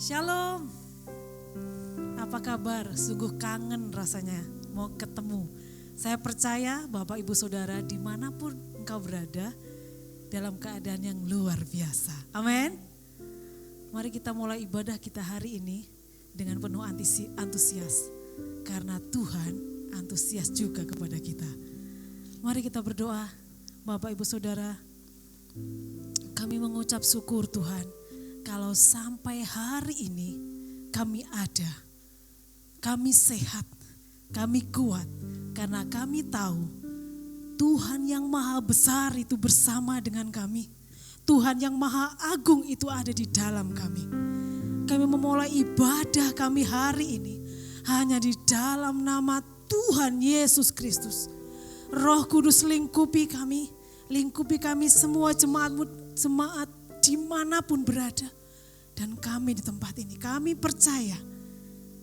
Shalom, apa kabar? Sungguh kangen rasanya mau ketemu. Saya percaya Bapak Ibu Saudara dimanapun engkau berada dalam keadaan yang luar biasa. Amin. Mari kita mulai ibadah kita hari ini dengan penuh antusias. Karena Tuhan antusias juga kepada kita. Mari kita berdoa. Bapak Ibu Saudara, kami mengucap syukur Tuhan. Kalau sampai hari ini kami ada, kami sehat, kami kuat. Karena kami tahu Tuhan yang maha besar itu bersama dengan kami. Tuhan yang maha agung itu ada di dalam kami. Kami memulai ibadah kami hari ini hanya di dalam nama Tuhan Yesus Kristus. Roh Kudus lingkupi kami semua jemaat dimanapun berada. Dan kami di tempat ini, kami percaya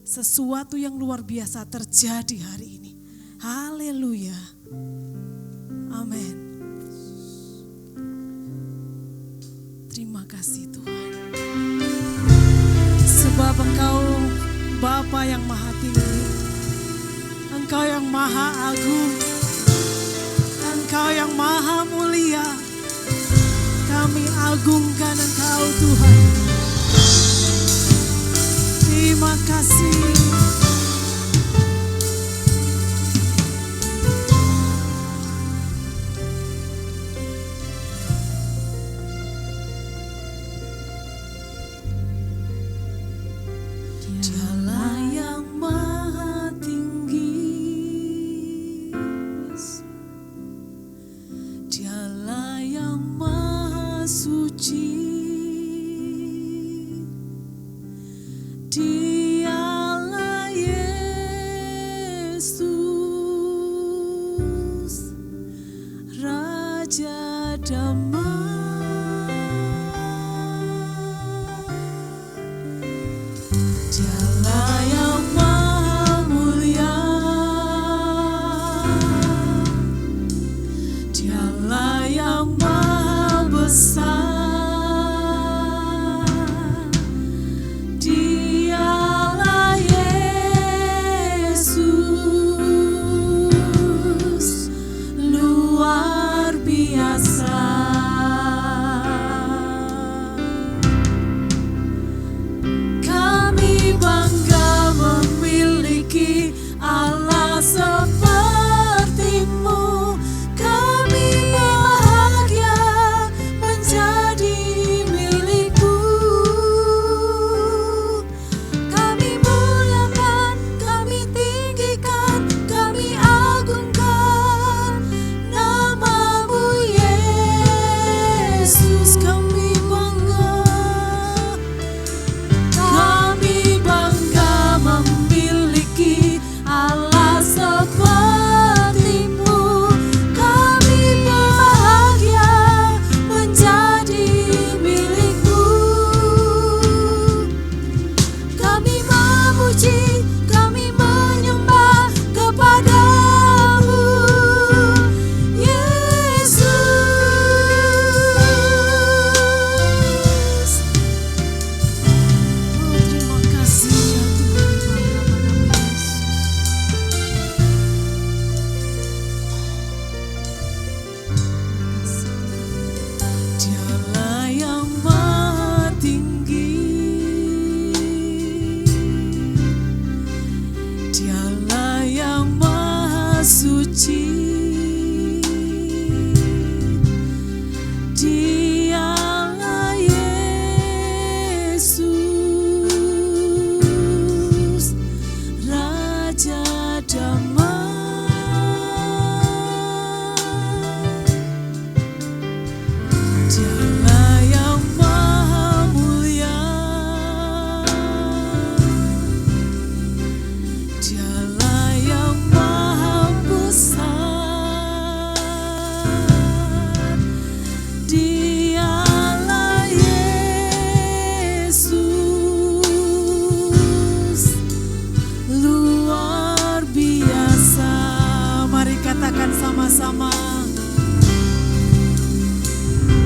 sesuatu yang luar biasa terjadi hari ini. Haleluya. Amin. Terima kasih Tuhan. Sebab Engkau Bapa yang maha tinggi, Engkau yang maha agung, Engkau yang maha mulia. Kami agungkan Engkau Tuhan. Terima kasih. Dialah yang maha tinggi, Dialah yang maha suci. Dialah Yesus, Raja Damai. Dialah yang maha mulia, Dialah yang maha besar.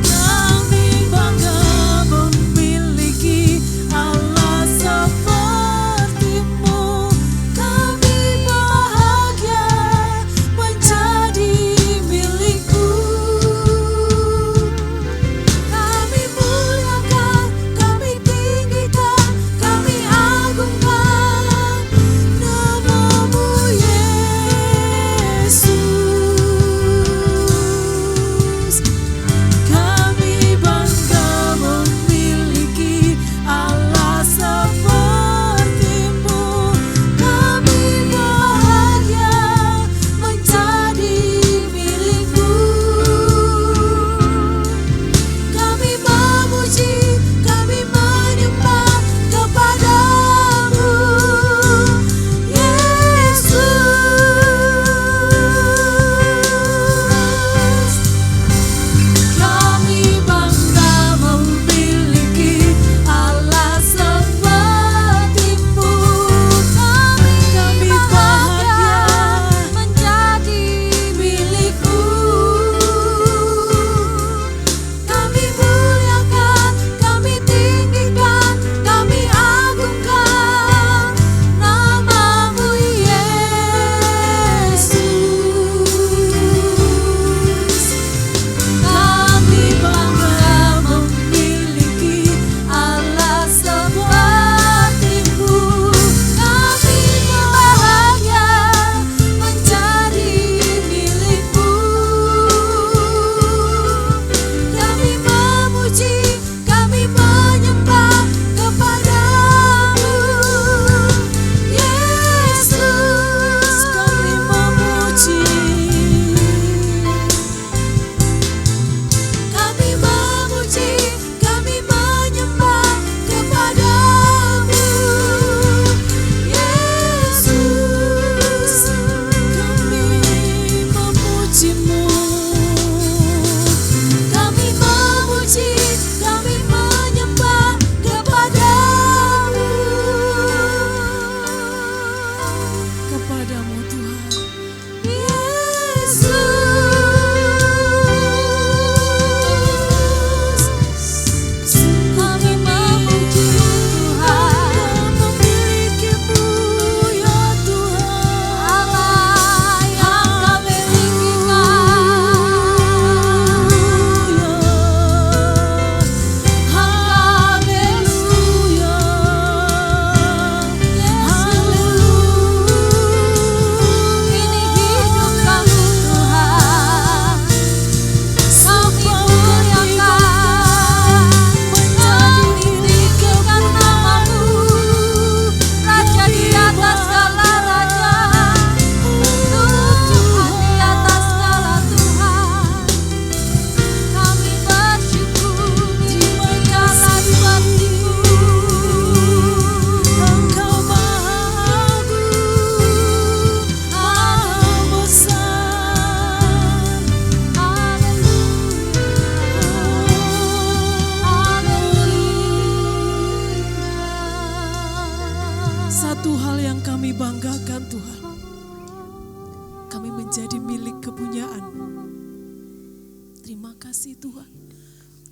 Kami bangga memiliki Allah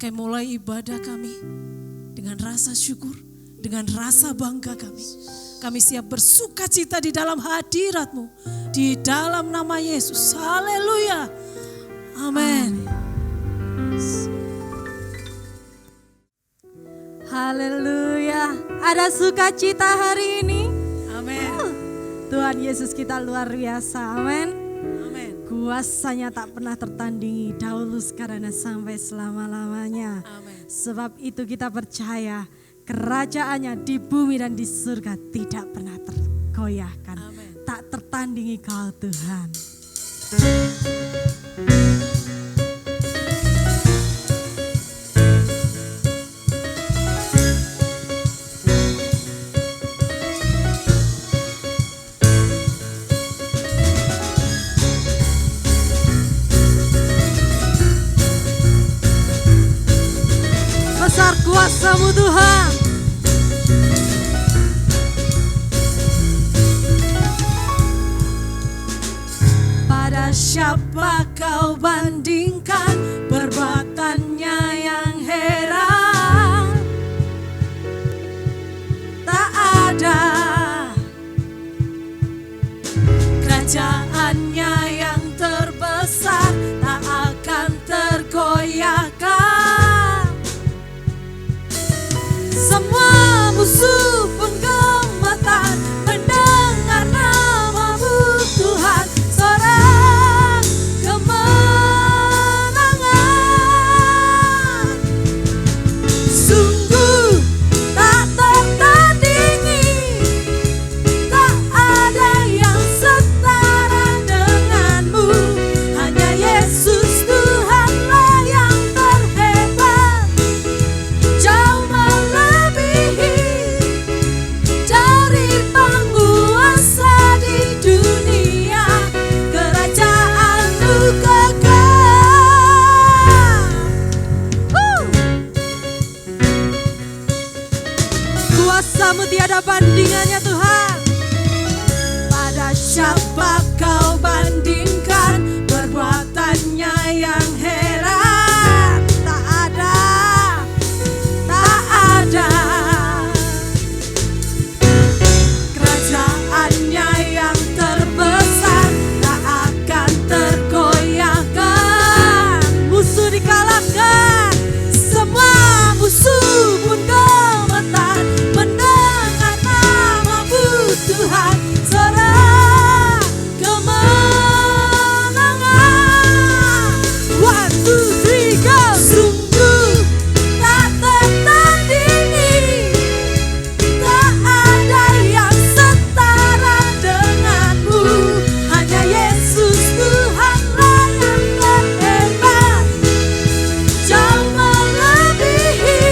Kami mulai ibadah kami dengan rasa syukur, dengan rasa bangga kami. Kami siap bersuka cita di dalam hadirat-Mu, di dalam nama Yesus. Haleluya. Amin. Haleluya. Ada sukacita hari ini. Amin. Tuhan Yesus kita luar biasa. Amin. Amin. Kuasanya tak pernah tertandingi, dahulu, sekarang dan sampai selama-lamanya. Amin. Sebab itu kita percaya kerajaannya di bumi dan di surga tidak pernah tergoyahkan. Amin. Tak tertandingi Kau Tuhan. Besar kuasa-Mu Tuhan. Pada siapa Kau bandingkan perbuatannya yang heran? Tak ada kerajaannya yang terbesar, tak akan tergoyahkan. Semua musuh pun gemetar mendengar nama-Mu Tuhan. Sorak kemenangan, sungguh tak tertandingi. Tak ada yang setara dengan-Mu. Hanya Yesus Tuhanlah yang terhebat, jauh melebihi dari penguasa di dunia. Kerajaan-Mu kekal. Kuasa-Mu tiada bandingannya Tuhan. Pada siapa Kau bandingkan perbuatannya yang heran? Tak ada, tak ada. Kerajaannya yang terbesar, tak akan tergoyahkan. Musuh dikalahkan, semua musuh pun gemetar mendengar nama-Mu Tuhan. Sorak kemenangan. 1, 2, 3, go. Sungguh tak tertandingi, tak ada yang setara dengan-Mu. Hanya Yesus Tuhanlah yang terhebat, jauh melebihi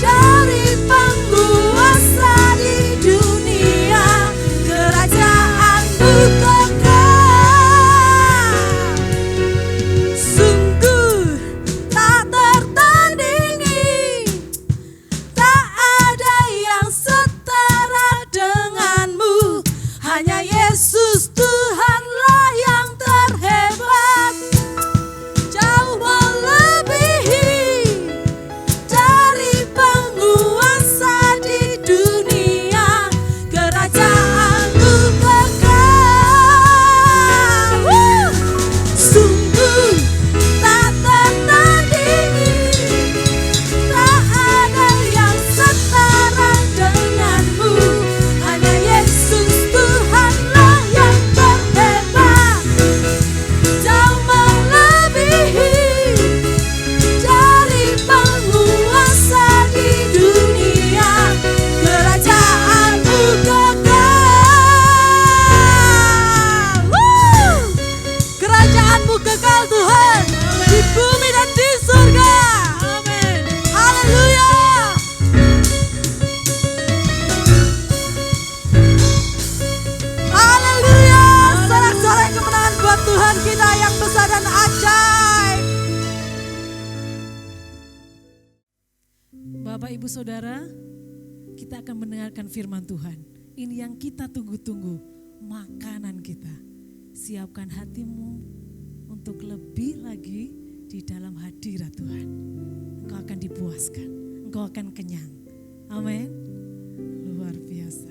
dari penguasa di dunia. Kerajaan-Mu kekal, sungguh tak tertandingi. Tak ada yang setara dengan-Mu. Hanya Yesus Tuhanlah yang terhebat, jauh melebihi dari penguasa di dunia. Kerajaan-Mu kekal. Sungguh tak tertandingi, tak ada yang setara dengan-Mu. Hanya Yesus Tuhanlah yang terhebat, jauh melebihi dari penguasa di dunia. Kerajaan-Mu kekal. Kerajaan-Mu kekal Tuhan, di bumi dan di surga. Amin. Haleluya. Haleluya. Sorak-sorai kemenangan buat Tuhan kita yang besar dan ajaib. Bapak Ibu Saudara, kita akan mendengarkan firman Tuhan. Ini yang kita tunggu-tunggu, makanan kita. Siapkan hatimu untuk lebih lagi di dalam hadirat Tuhan. Engkau akan dipuaskan, engkau akan kenyang. Amin. Luar biasa.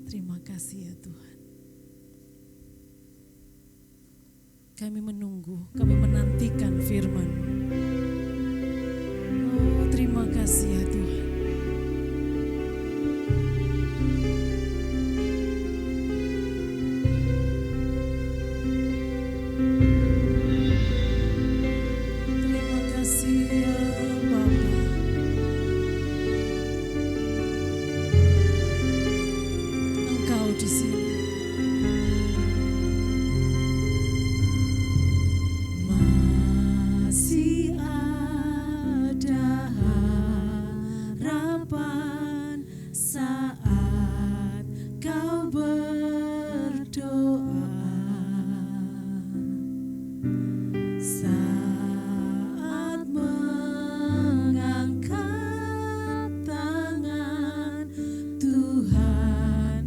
Terima kasih ya Tuhan. Kami menunggu, kami menantikan firman-Mu. Oh, terima kasih ya Tuhan. Terima kasih ya Bapa. Engkau di sini. Masih ada harapan saat kau berdoa, saat mengangkat tangan, Tuhan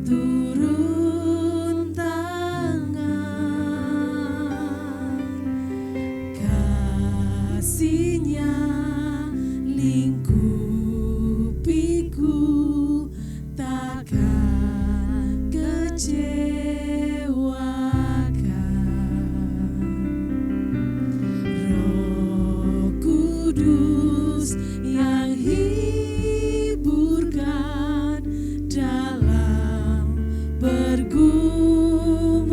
turun tangan. Kasih-Nya lingkupiku, takkan kecewakan. Roh Kudus yang hiburkan dalam pergumulan.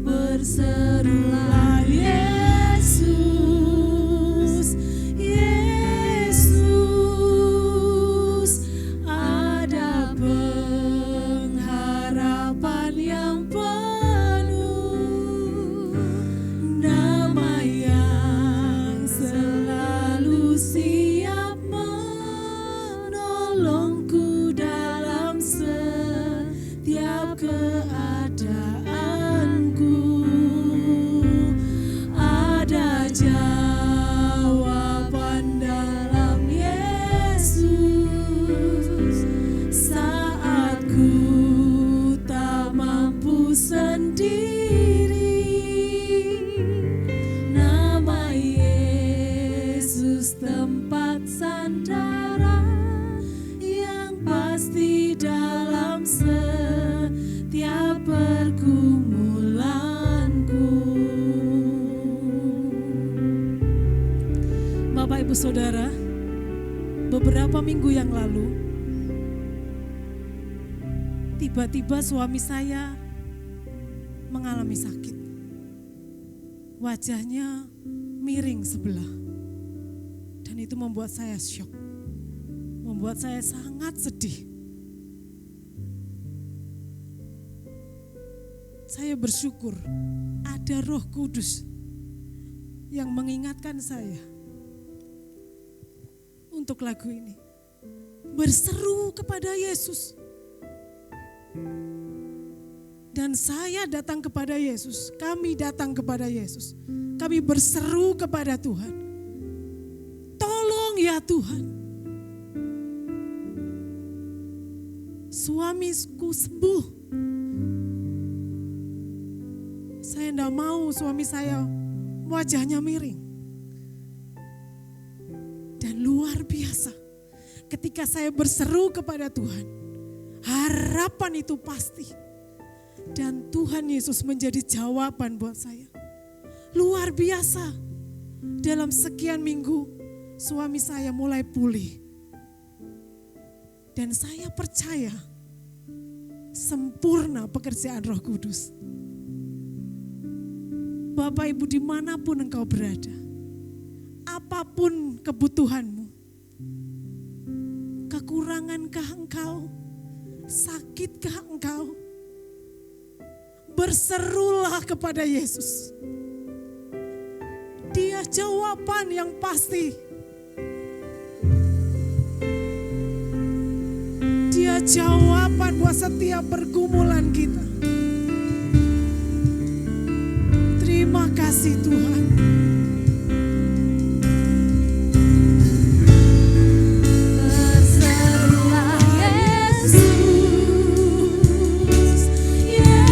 Berserulah Yesus, Yesus, ada pengharapan yang penuh, nama yang selalu siap menolongku dalam setiap keadaanku. Ada jawaban dalam Yesus saat ku tak mampu sendiri. Nama Yesus tempat sandaran yang pasti dalam setiap pergumulanku. Bapak Ibu Saudara, beberapa minggu yang lalu tiba-tiba suami saya mengalami sakit. Wajahnya miring sebelah. Dan itu membuat saya syok. Membuat saya sangat sedih. Saya bersyukur ada Roh Kudus yang mengingatkan saya untuk lagu ini. Berseru kepada Yesus. Dan saya datang kepada Yesus, kami datang kepada Yesus. Kami berseru kepada Tuhan. Tolong ya Tuhan. Suamiku sembuh. Saya tidak mau suami saya wajahnya miring. Dan luar biasa, ketika saya berseru kepada Tuhan, harapan itu pasti. Dan Tuhan Yesus menjadi jawaban buat saya. Luar biasa, dalam sekian minggu suami saya mulai pulih. Dan saya percaya sempurna pekerjaan Roh Kudus. Bapak Ibu dimanapun engkau berada, apapun kebutuhanmu, kekurangankah engkau, sakitkah engkau, berserulah kepada Yesus. Dia jawaban yang pasti. Dia jawaban buat setiap pergumulan kita. Terima kasih Tuhan. Berserulah Yesus, Yesus.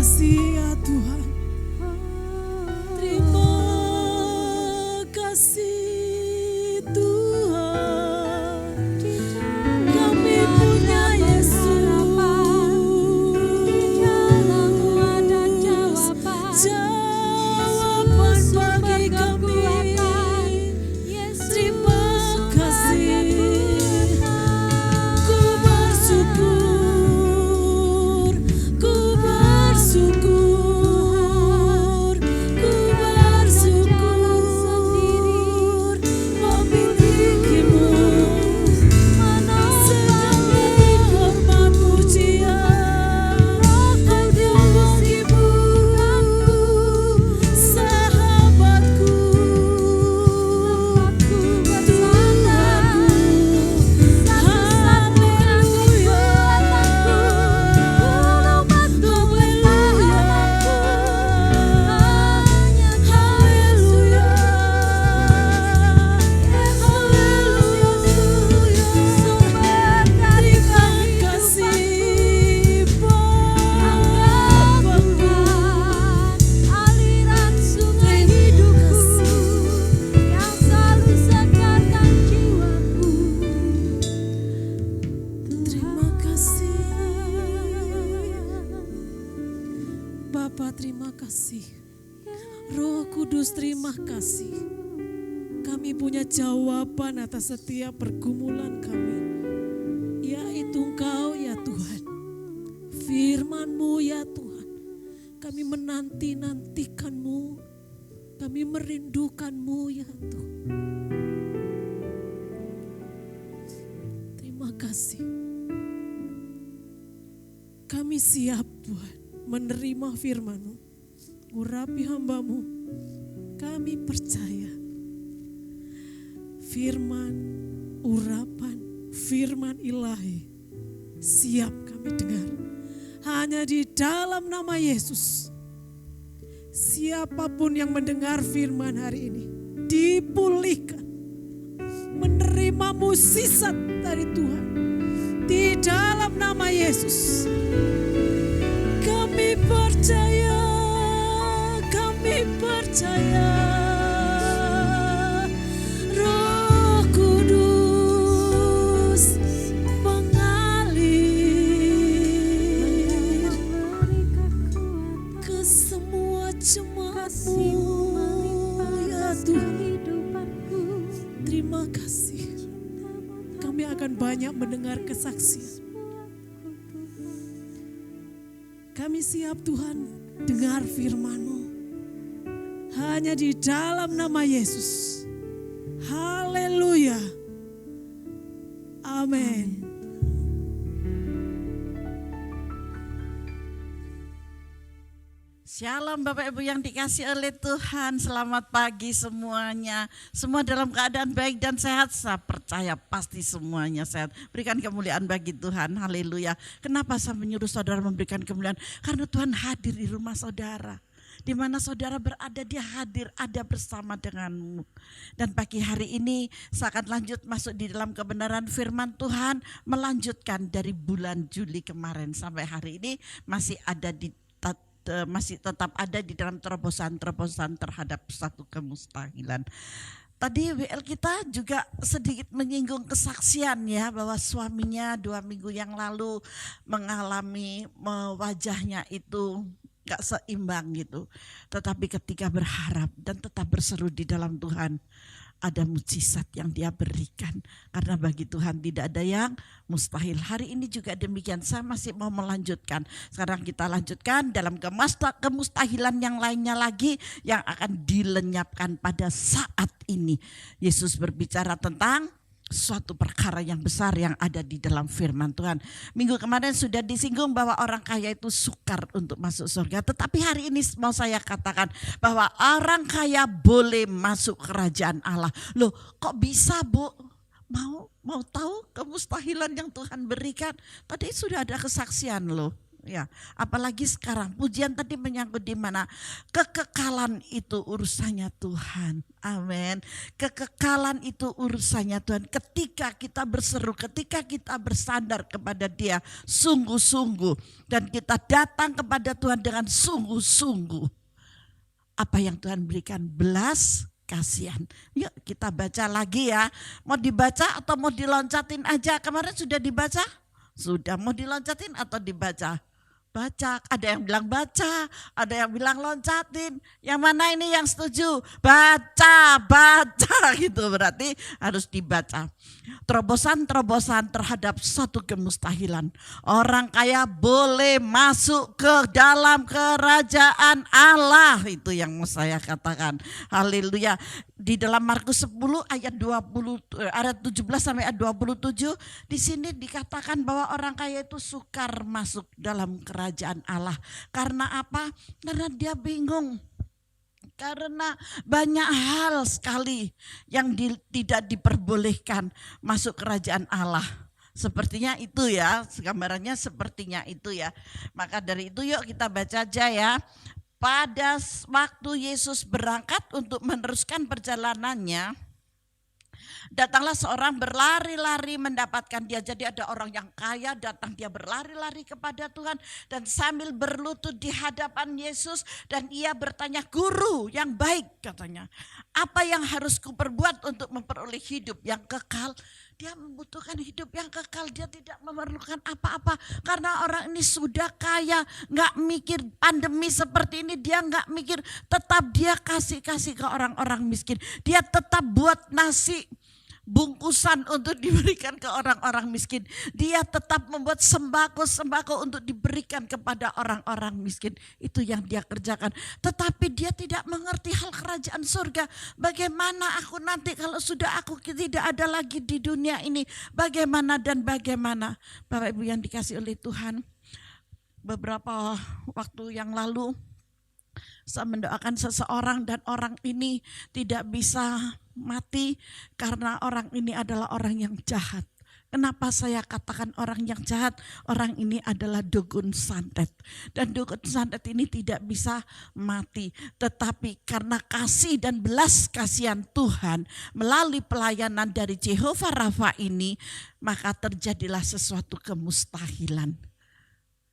kasih ya Tuhan. Terima kasih Tuhan. Kami punya Yesus. Jawaban bagi kami. Terima kasih. Ku bersyukur. Ku bersyukur. Ku bersyukur. Memilikimu. Segala hormat pujian hanya bagimu. Sahabatku, Bapa terima kasih, Roh Kudus terima kasih. Kami punya jawaban atas setiap pergumulan kami, yaitu Engkau ya Tuhan. Firman-Mu ya Tuhan. Kami menanti-nantikan-Mu, kami merindukan-Mu ya Tuhan. Terima kasih. Kami siap Tuhan menerima firman-Mu. Urapi hamba-Mu, kami percaya firman, urapan, firman ilahi siap kami dengar. Hanya di dalam nama Yesus, siapapun yang mendengar firman hari ini dipulihkan, menerima mukjizat dari Tuhan. Di dalam nama Yesus kami percaya, kami percaya. Roh Kudus mengalir ke semua jemaat-Mu ya Tuhan. Terima kasih. Kami akan banyak mendengar kesaksian. Kami siap Tuhan dengar firman-Mu. Hanya di dalam nama Yesus. Haleluya. Amin. Shalom Bapak Ibu yang dikasih oleh Tuhan, selamat pagi semuanya. Semua dalam keadaan baik dan sehat, saya percaya pasti semuanya sehat. Berikan kemuliaan bagi Tuhan, haleluya. Kenapa saya menyuruh saudara memberikan kemuliaan? Karena Tuhan hadir di rumah saudara. Di mana saudara berada, Dia hadir, ada bersama denganmu. Dan pagi hari ini saya akan lanjut masuk di dalam kebenaran firman Tuhan, melanjutkan dari bulan Juli kemarin sampai hari ini masih tetap ada di dalam terobosan-terobosan terhadap satu kemustahilan. Tadi WL kita juga sedikit menyinggung kesaksian ya, bahwa suaminya 2 minggu yang lalu mengalami wajahnya itu gak seimbang gitu. Tetapi ketika berharap dan tetap berseru di dalam Tuhan, ada mukjizat yang Dia berikan. Karena bagi Tuhan tidak ada yang mustahil. Hari ini juga demikian, saya masih mau melanjutkan. Sekarang kita lanjutkan dalam kemustahilan yang lainnya lagi yang akan dilenyapkan pada saat ini. Yesus berbicara tentang suatu perkara yang besar yang ada di dalam firman Tuhan. Minggu kemarin sudah disinggung bahwa orang kaya itu sukar untuk masuk surga. Tetapi hari ini mau saya katakan bahwa orang kaya boleh masuk kerajaan Allah. Loh, kok bisa Bu? Mau tahu kemustahilan yang Tuhan berikan? Tadi sudah ada kesaksian loh. Ya, apalagi sekarang pujian tadi menyangkut di mana kekekalan itu urusannya Tuhan. Amin. Kekekalan itu urusannya Tuhan. Ketika kita berseru, ketika kita bersandar kepada Dia sungguh-sungguh dan kita datang kepada Tuhan dengan sungguh-sungguh, apa yang Tuhan berikan? Belas kasihan. Yuk kita baca lagi ya. Mau dibaca atau mau diloncatin aja? Kemarin sudah dibaca? Sudah. Mau diloncatin atau dibaca? Baca, ada yang bilang baca, ada yang bilang loncatin. Yang mana ini yang setuju? Baca gitu, berarti harus dibaca. Terobosan-terobosan terhadap satu kemustahilan. Orang kaya boleh masuk ke dalam kerajaan Allah, itu yang mau saya katakan. Haleluya. Di dalam Markus 10 ayat 17 sampai ayat 27, di sini dikatakan bahwa orang kaya itu sukar masuk dalam kerajaan Allah. Karena apa? Karena dia bingung. Karena banyak hal sekali yang tidak diperbolehkan masuk kerajaan Allah. Sepertinya itu ya, gambarannya sepertinya itu ya. Maka dari itu yuk kita baca aja ya. Pada waktu Yesus berangkat untuk meneruskan perjalanannya, datanglah seorang berlari-lari mendapatkan dia. Jadi ada orang yang kaya datang, dia berlari-lari kepada Tuhan dan sambil berlutut di hadapan Yesus, dan ia bertanya, "Guru yang baik," katanya, "apa yang harus kuperbuat untuk memperoleh hidup yang kekal?" Dia membutuhkan hidup yang kekal, dia tidak memerlukan apa-apa. Karena orang ini sudah kaya, gak mikir pandemi seperti ini, dia gak mikir, tetap dia kasih ke orang-orang miskin. Dia tetap buat nasi bungkusan untuk diberikan ke orang-orang miskin. Dia tetap membuat sembako-sembako untuk diberikan kepada orang-orang miskin. Itu yang dia kerjakan. Tetapi dia tidak mengerti hal kerajaan surga. Bagaimana aku nanti kalau sudah aku tidak ada lagi di dunia ini. Bagaimana dan bagaimana. Bapak Ibu yang dikasih oleh Tuhan. Beberapa waktu yang lalu saya mendoakan seseorang dan orang ini tidak bisa mati karena orang ini adalah orang yang jahat. Kenapa saya katakan orang yang jahat? Orang ini adalah dukun santet. Dan dukun santet ini tidak bisa mati. Tetapi karena kasih dan belas kasihan Tuhan melalui pelayanan dari Jehovah Rafa ini, maka terjadilah sesuatu kemustahilan.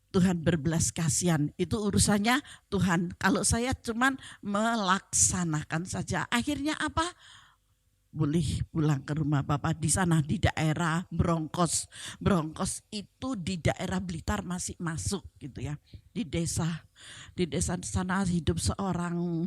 Tuhan berbelas kasihan, itu urusannya Tuhan. Kalau saya cuman melaksanakan saja. Akhirnya apa? Boleh pulang ke rumah Bapak di sana di daerah Brongkos. Brongkos itu di daerah Blitar masih masuk gitu ya. Di desa sana hidup seorang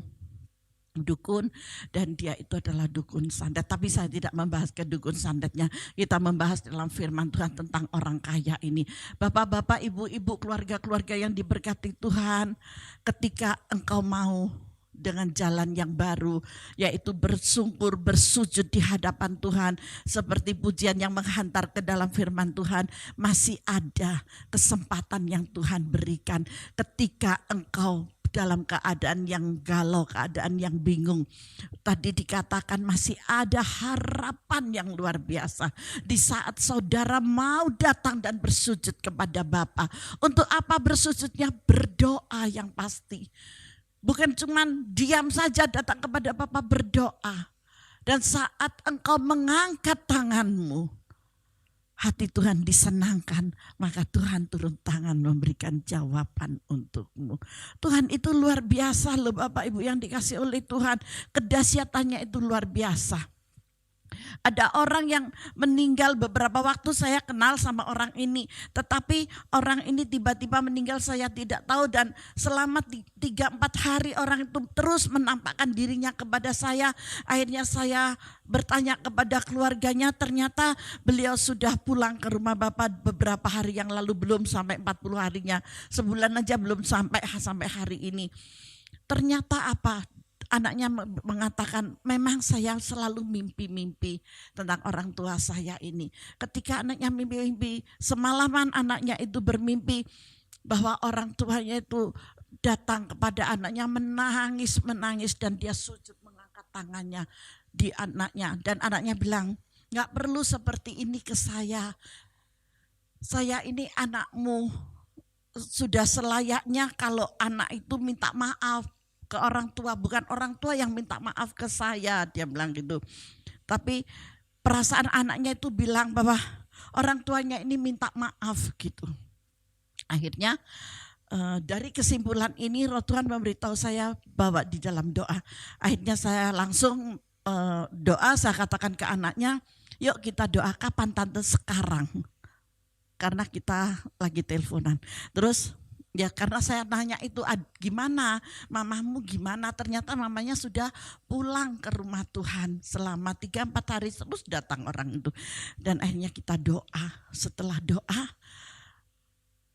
dukun dan dia itu adalah dukun santet. Tapi saya tidak membahas ke dukun santetnya. Kita membahas dalam firman Tuhan tentang orang kaya ini. Bapak-bapak, ibu-ibu, keluarga-keluarga yang diberkati Tuhan, ketika engkau mau dengan jalan yang baru, yaitu bersungkur, bersujud di hadapan Tuhan, seperti pujian yang menghantar ke dalam firman Tuhan, masih ada kesempatan yang Tuhan berikan ketika engkau dalam keadaan yang galau, keadaan yang bingung. Tadi dikatakan masih ada harapan yang luar biasa. Di saat saudara mau datang dan bersujud kepada Bapa. Untuk apa bersujudnya? Berdoa yang pasti. Bukan cuma diam saja datang kepada Bapa, berdoa. Dan saat engkau mengangkat tanganmu, hati Tuhan disenangkan, maka Tuhan turun tangan memberikan jawaban untukmu. Tuhan itu luar biasa loh Bapak Ibu yang dikasih oleh Tuhan. Kedahsyatannya itu luar biasa. Ada orang yang meninggal beberapa waktu, saya kenal sama orang ini. Tetapi orang ini tiba-tiba meninggal, saya tidak tahu. Dan selama 3-4 hari orang itu terus menampakkan dirinya kepada saya. Akhirnya saya bertanya kepada keluarganya, ternyata beliau sudah pulang ke rumah Bapak beberapa hari yang lalu, belum sampai 40 harinya. Sebulan aja belum sampai hari ini. Ternyata apa? Anaknya mengatakan, memang saya selalu mimpi-mimpi tentang orang tua saya ini. Ketika anaknya mimpi-mimpi, semalaman anaknya itu bermimpi bahwa orang tuanya itu datang kepada anaknya menangis dan dia sujud mengangkat tangannya di anaknya. Dan anaknya bilang, gak perlu seperti ini ke saya. Saya ini anakmu. sudah selayaknya kalau anak itu minta maaf ke orang tua, bukan orang tua yang minta maaf ke saya, dia bilang gitu. Tapi perasaan anaknya itu bilang bahwa orang tuanya ini minta maaf gitu. Akhirnya dari kesimpulan ini Roh Tuhan memberitahu saya bahwa di dalam doa, akhirnya saya langsung doa, saya katakan ke anaknya, yuk kita doa. Kapan tante? Sekarang. Karena kita lagi teleponan. Terus ya karena saya nanya itu gimana, mamamu gimana, ternyata mamanya sudah pulang ke rumah Tuhan selama 3-4 hari terus datang orang itu. Dan akhirnya kita doa, setelah doa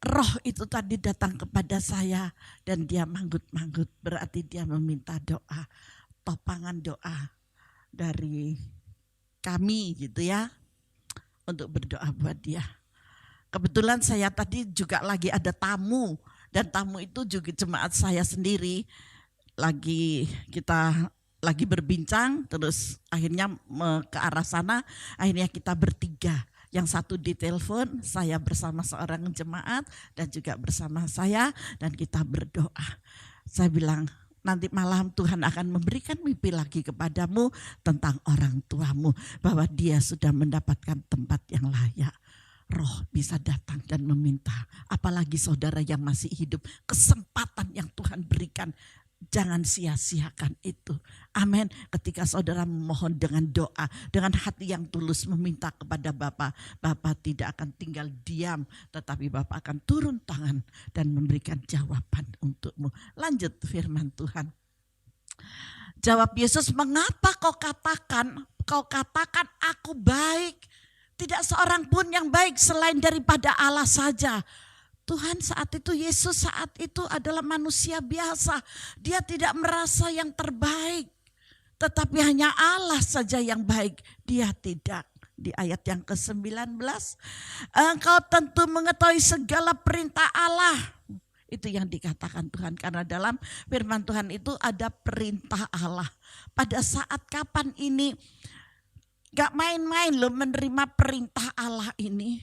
roh itu tadi datang kepada saya dan dia manggut-manggut, berarti dia meminta doa, topangan doa dari kami gitu ya, untuk berdoa buat dia. Kebetulan saya tadi juga lagi ada tamu, dan tamu itu juga jemaat saya sendiri. Kita lagi berbincang, terus akhirnya ke arah sana, akhirnya kita bertiga. Yang satu di telepon, saya bersama seorang jemaat dan juga bersama saya, dan kita berdoa. Saya bilang, nanti malam Tuhan akan memberikan mimpi lagi kepadamu tentang orang tuamu, bahwa dia sudah mendapatkan tempat yang layak. Roh bisa datang dan meminta, apalagi saudara yang masih hidup, kesempatan yang Tuhan berikan, jangan sia-siakan itu. Amin. Ketika saudara memohon dengan doa, dengan hati yang tulus meminta kepada Bapa, Bapa tidak akan tinggal diam, tetapi Bapa akan turun tangan dan memberikan jawaban untukmu. Lanjut firman Tuhan. Jawab Yesus, mengapa kau katakan aku baik? Tidak seorang pun yang baik selain daripada Allah saja. Tuhan saat itu, Yesus saat itu adalah manusia biasa. Dia tidak merasa yang terbaik. Tetapi hanya Allah saja yang baik. Dia tidak. Di ayat yang ke-19. Engkau tentu mengetahui segala perintah Allah. Itu yang dikatakan Tuhan. Karena dalam firman Tuhan itu ada perintah Allah. Pada saat kapan ini? Gak main-main loh menerima perintah Allah ini.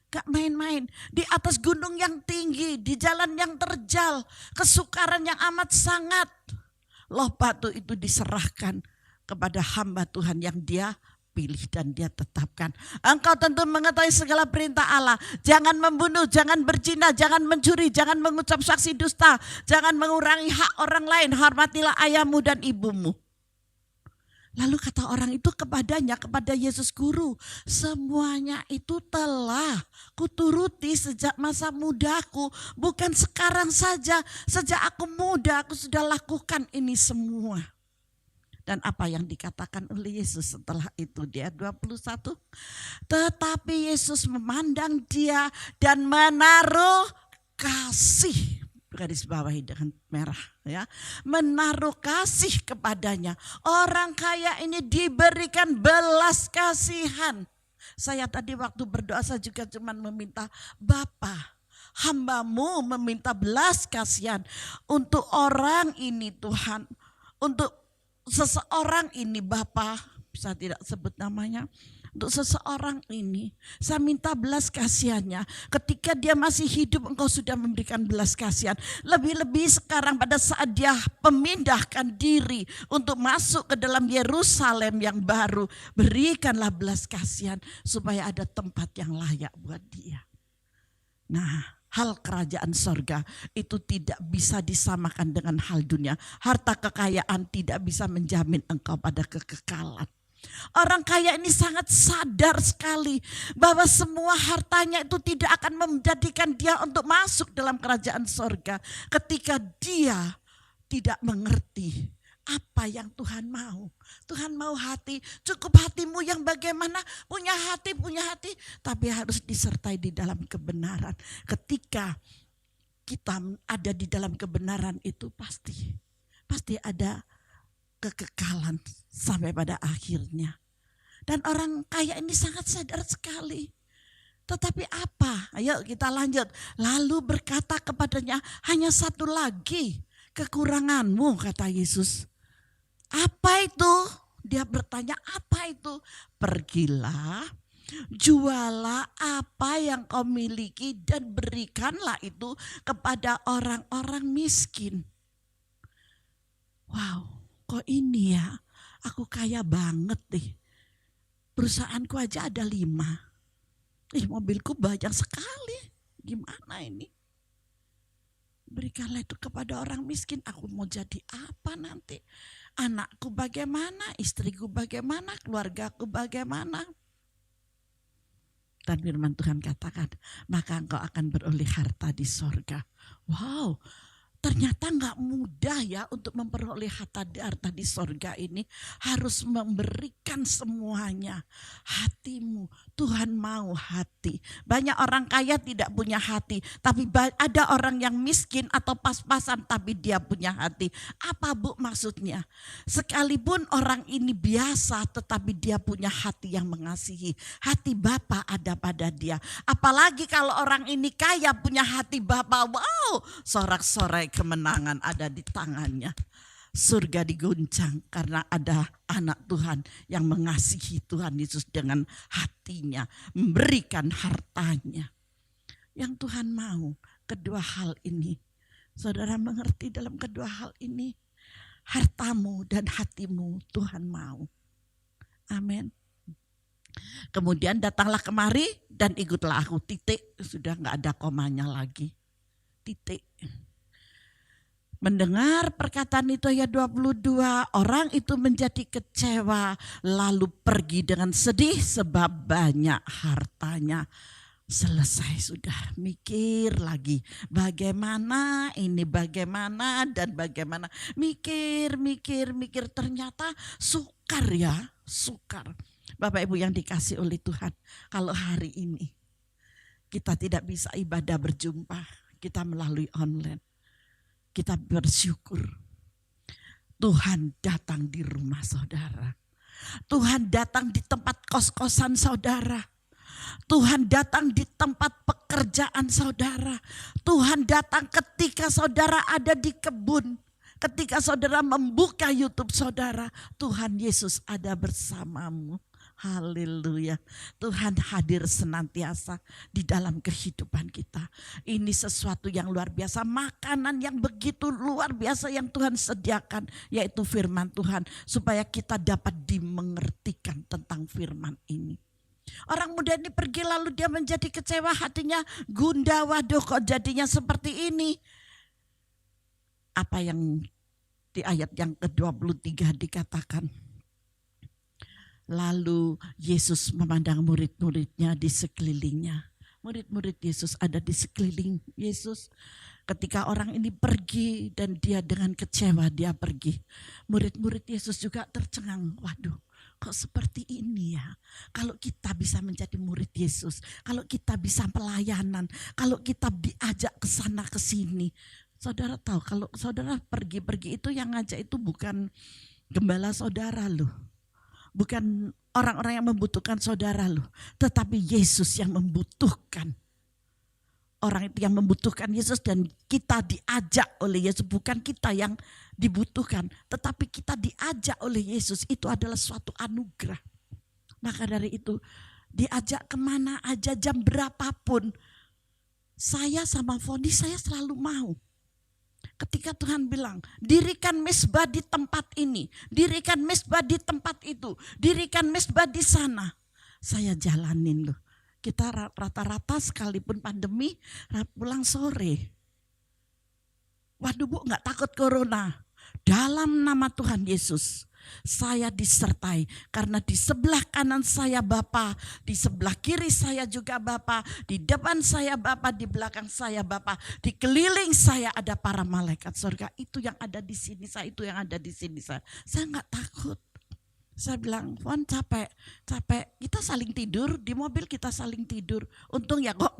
Gak main-main. Di atas gunung yang tinggi, di jalan yang terjal, kesukaran yang amat sangat. Loh batu itu diserahkan kepada hamba Tuhan yang dia pilih dan dia tetapkan. Engkau tentu mengetahui segala perintah Allah. Jangan membunuh, jangan berzina, jangan mencuri, jangan mengucap saksi dusta, jangan mengurangi hak orang lain, hormatilah ayahmu dan ibumu. Lalu kata orang itu kepadanya, kepada Yesus, Guru, semuanya itu telah kuturuti sejak masa mudaku. Bukan sekarang saja, sejak aku muda aku sudah lakukan ini semua. Dan apa yang dikatakan oleh Yesus setelah itu, di ayat 21. Tetapi Yesus memandang dia dan menaruh kasih. Garis bawahi dengan merah ya, menaruh kasih kepadanya. Orang kaya ini diberikan belas kasihan. Saya tadi waktu berdoa saya juga cuma meminta, Bapa, hambamu meminta belas kasihan untuk orang ini Tuhan, untuk seseorang ini Bapa, bisa tidak sebut namanya. Untuk seseorang ini, saya minta belas kasihannya. Ketika dia masih hidup, engkau sudah memberikan belas kasihan. Lebih-lebih sekarang pada saat dia memindahkan diri untuk masuk ke dalam Yerusalem yang baru, berikanlah belas kasihan supaya ada tempat yang layak buat dia. Nah, hal kerajaan sorga itu tidak bisa disamakan dengan hal dunia. Harta kekayaan tidak bisa menjamin engkau pada kekekalan. Orang kaya ini sangat sadar sekali bahwa semua hartanya itu tidak akan menjadikan dia untuk masuk dalam kerajaan sorga ketika dia tidak mengerti apa yang Tuhan mau. Tuhan mau hati, cukup hatimu yang bagaimana, punya hati, tapi harus disertai di dalam kebenaran. Ketika kita ada di dalam kebenaran itu pasti ada kekekalan sampai pada akhirnya. Dan orang kaya ini sangat sadar sekali. Tetapi apa? Ayo kita lanjut. Lalu berkata kepadanya, hanya satu lagi kekuranganmu, kata Yesus. Apa itu? Dia bertanya, apa itu? Pergilah, Jualah apa yang kau miliki dan berikanlah itu kepada orang-orang miskin. Wow, kok ini ya, aku kaya banget deh. Perusahaanku aja ada 5. Mobilku banyak sekali. Gimana ini? Berikanlah itu kepada orang miskin. Aku mau jadi apa nanti? Anakku bagaimana? Istriku bagaimana? Keluargaku bagaimana? Dan firman Tuhan katakan, maka engkau akan beroleh harta di sorga. Wow, ternyata gak mudah ya untuk memperoleh harta di sorga ini. Harus memberikan semuanya. Hatimu, Tuhan mau hati. Banyak orang kaya tidak punya hati. Tapi ada orang yang miskin atau pas-pasan tapi dia punya hati. Apa Bu maksudnya? Sekalipun orang ini biasa tetapi dia punya hati yang mengasihi. Hati Bapa ada pada dia. Apalagi kalau orang ini kaya punya hati Bapa. Wow, sorak-sorai kemenangan ada di tangannya. Surga diguncang karena ada anak Tuhan yang mengasihi Tuhan Yesus dengan hatinya, memberikan hartanya. Yang Tuhan mau kedua hal ini. Saudara mengerti dalam kedua hal ini? Hartamu dan hatimu Tuhan mau. Amin. Kemudian datanglah kemari dan ikutlah aku. Titik, sudah gak ada komanya lagi. Titik. Mendengar perkataan itu ayat 22, orang itu menjadi kecewa lalu pergi dengan sedih sebab banyak hartanya. Selesai sudah, mikir lagi bagaimana ini, bagaimana dan bagaimana. Mikir, ternyata sukar ya, sukar. Bapak Ibu yang dikasih oleh Tuhan, kalau hari ini kita tidak bisa ibadah berjumpa, kita melalui online. Kita bersyukur Tuhan datang di rumah saudara. Tuhan datang di tempat kos-kosan saudara. Tuhan datang di tempat pekerjaan saudara. Tuhan datang ketika saudara ada di kebun. Ketika saudara membuka YouTube saudara, Tuhan Yesus ada bersamamu. Haleluya. Tuhan hadir senantiasa di dalam kehidupan kita. Ini sesuatu yang luar biasa. Makanan yang begitu luar biasa yang Tuhan sediakan. Yaitu firman Tuhan. Supaya kita dapat dimengertikan tentang firman ini. Orang muda ini pergi lalu dia menjadi kecewa. Hatinya gundah, waduh kok jadinya seperti ini. Apa yang di ayat yang ke-23 dikatakan. Lalu Yesus memandang murid-muridnya di sekelilingnya. Murid-murid Yesus ada di sekeliling Yesus. Ketika orang ini pergi dan dia dengan kecewa dia pergi. Murid-murid Yesus juga tercengang. Waduh, kok seperti ini ya. Kalau kita bisa menjadi murid Yesus. Kalau kita bisa pelayanan. Kalau kita diajak ke sana ke sini. Saudara tahu kalau saudara pergi-pergi itu yang ngajak itu bukan gembala saudara loh. Bukan orang-orang yang membutuhkan saudara loh. Tetapi Yesus yang membutuhkan. Orang itu yang membutuhkan Yesus dan kita diajak oleh Yesus. Bukan kita yang dibutuhkan. Tetapi kita diajak oleh Yesus. Itu adalah suatu anugerah. Maka dari itu diajak kemana aja jam berapapun. Saya sama Foni saya selalu mau. Ketika Tuhan bilang, dirikan mezbah di tempat ini, dirikan mezbah di tempat itu, dirikan mezbah di sana. Saya jalanin loh. Kita rata-rata sekalipun pandemi pulang sore. Waduh Bu, gak takut corona. Dalam nama Tuhan Yesus, saya disertai karena di sebelah kanan saya Bapa, di sebelah kiri saya juga Bapa, di depan saya Bapa, di belakang saya Bapa, di keliling saya ada para malaikat surga. Itu yang ada di sini saya, itu yang ada di sini saya. Saya nggak takut. Saya bilang, Fon capek. Kita saling tidur di mobil, kita saling tidur. Untung ya kok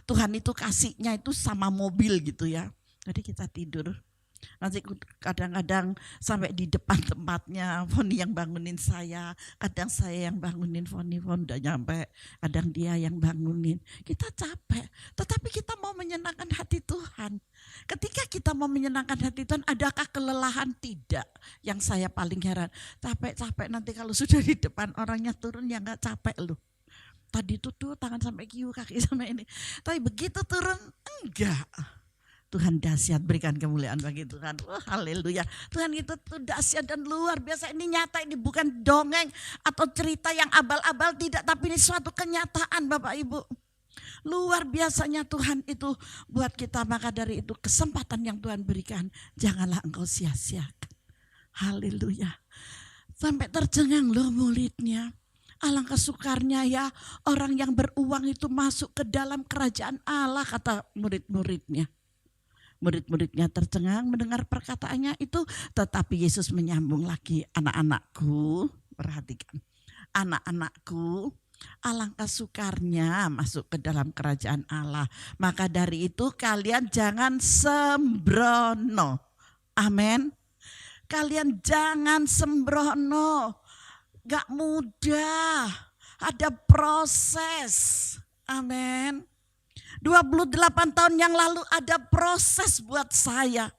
Tuhan itu kasihnya itu sama mobil gitu ya. Jadi kita tidur. Nanti kadang-kadang sampai di depan tempatnya Foni yang bangunin saya, kadang saya yang bangunin Foni udah nyampe, kadang dia yang bangunin. Kita capek, tetapi kita mau menyenangkan hati Tuhan. Ketika kita mau menyenangkan hati Tuhan, adakah kelelahan? Tidak. Yang saya paling heran, capek-capek nanti kalau sudah di depan orangnya turun ya gak capek loh. Tadi tuh tangan sampai kiu, kaki sampai ini. Tapi begitu turun, enggak. Tuhan dahsyat, berikan kemuliaan bagi Tuhan. Oh, haleluya. Tuhan itu tuh dahsyat dan luar biasa. Ini nyata, ini bukan dongeng atau cerita yang abal-abal, tidak. Tapi ini suatu kenyataan Bapak Ibu. Luar biasanya Tuhan itu buat kita. Maka dari itu kesempatan yang Tuhan berikan, janganlah engkau sia-siakan. Haleluya. Sampai tercengang loh muridnya. Alangkah sukarnya ya orang yang beruang itu masuk ke dalam kerajaan Allah, kata murid-muridnya. Murid-muridnya tercengang mendengar perkataannya itu, tetapi Yesus menyambung lagi, anak-anakku, perhatikan, anak-anakku, alangkah sukarnya masuk ke dalam kerajaan Allah. Maka dari itu kalian jangan sembrono. Amin. Kalian jangan sembrono. Gak mudah, ada proses. Amin. 28 tahun yang lalu ada proses buat saya.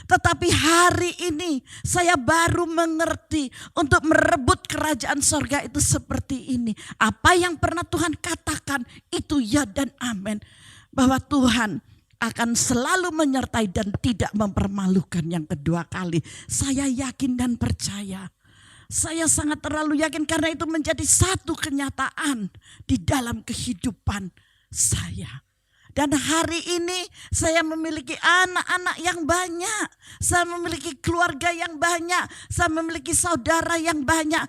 Tetapi hari ini saya baru mengerti untuk merebut kerajaan sorga itu seperti ini. Apa yang pernah Tuhan katakan itu ya dan amin. Bahwa Tuhan akan selalu menyertai dan tidak mempermalukan yang kedua kali. Saya yakin dan percaya. Saya sangat terlalu yakin karena itu menjadi satu kenyataan di dalam kehidupan saya. Dan hari ini saya memiliki anak-anak yang banyak. Saya memiliki keluarga yang banyak. Saya memiliki saudara yang banyak.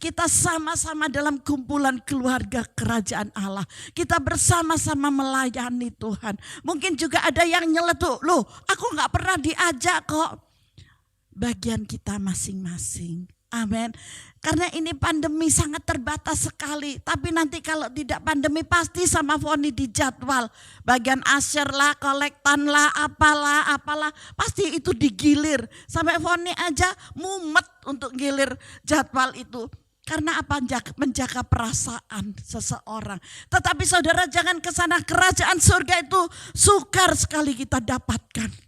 Kita sama-sama dalam kumpulan keluarga kerajaan Allah. Kita bersama-sama melayani Tuhan. Mungkin juga ada yang nyeletuk, loh aku gak pernah diajak kok. Bagian kita masing-masing. Amin. Karena ini pandemi sangat terbatas sekali. Tapi nanti kalau tidak pandemi pasti sama Foni di jadwal. Bagian asyir lah, kolektan lah, apalah. Pasti itu digilir. Sampai Foni aja mumet untuk gilir jadwal itu. Karena apa? Menjaga perasaan seseorang. Tetapi saudara jangan ke sana. Kerajaan surga itu sukar sekali kita dapatkan.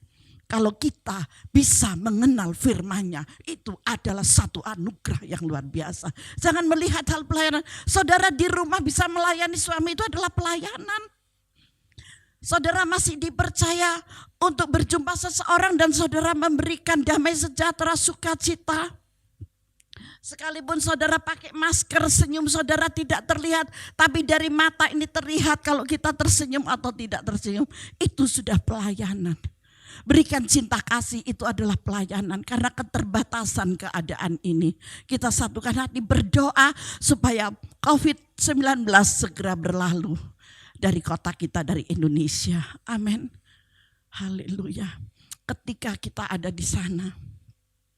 Kalau kita bisa mengenal firman-Nya, itu adalah satu anugerah yang luar biasa. Jangan melihat hal pelayanan. Saudara di rumah bisa melayani suami, itu adalah pelayanan. Saudara masih dipercaya untuk berjumpa seseorang dan saudara memberikan damai sejahtera, sukacita. Sekalipun saudara pakai masker, senyum saudara tidak terlihat. Tapi dari mata ini terlihat kalau kita tersenyum atau tidak tersenyum. Itu sudah pelayanan. Berikan cinta kasih itu adalah pelayanan. Karena keterbatasan keadaan ini. Kita satukan hati berdoa supaya COVID-19 segera berlalu. Dari kota kita, dari Indonesia. Amin. Haleluya. Ketika kita ada di sana,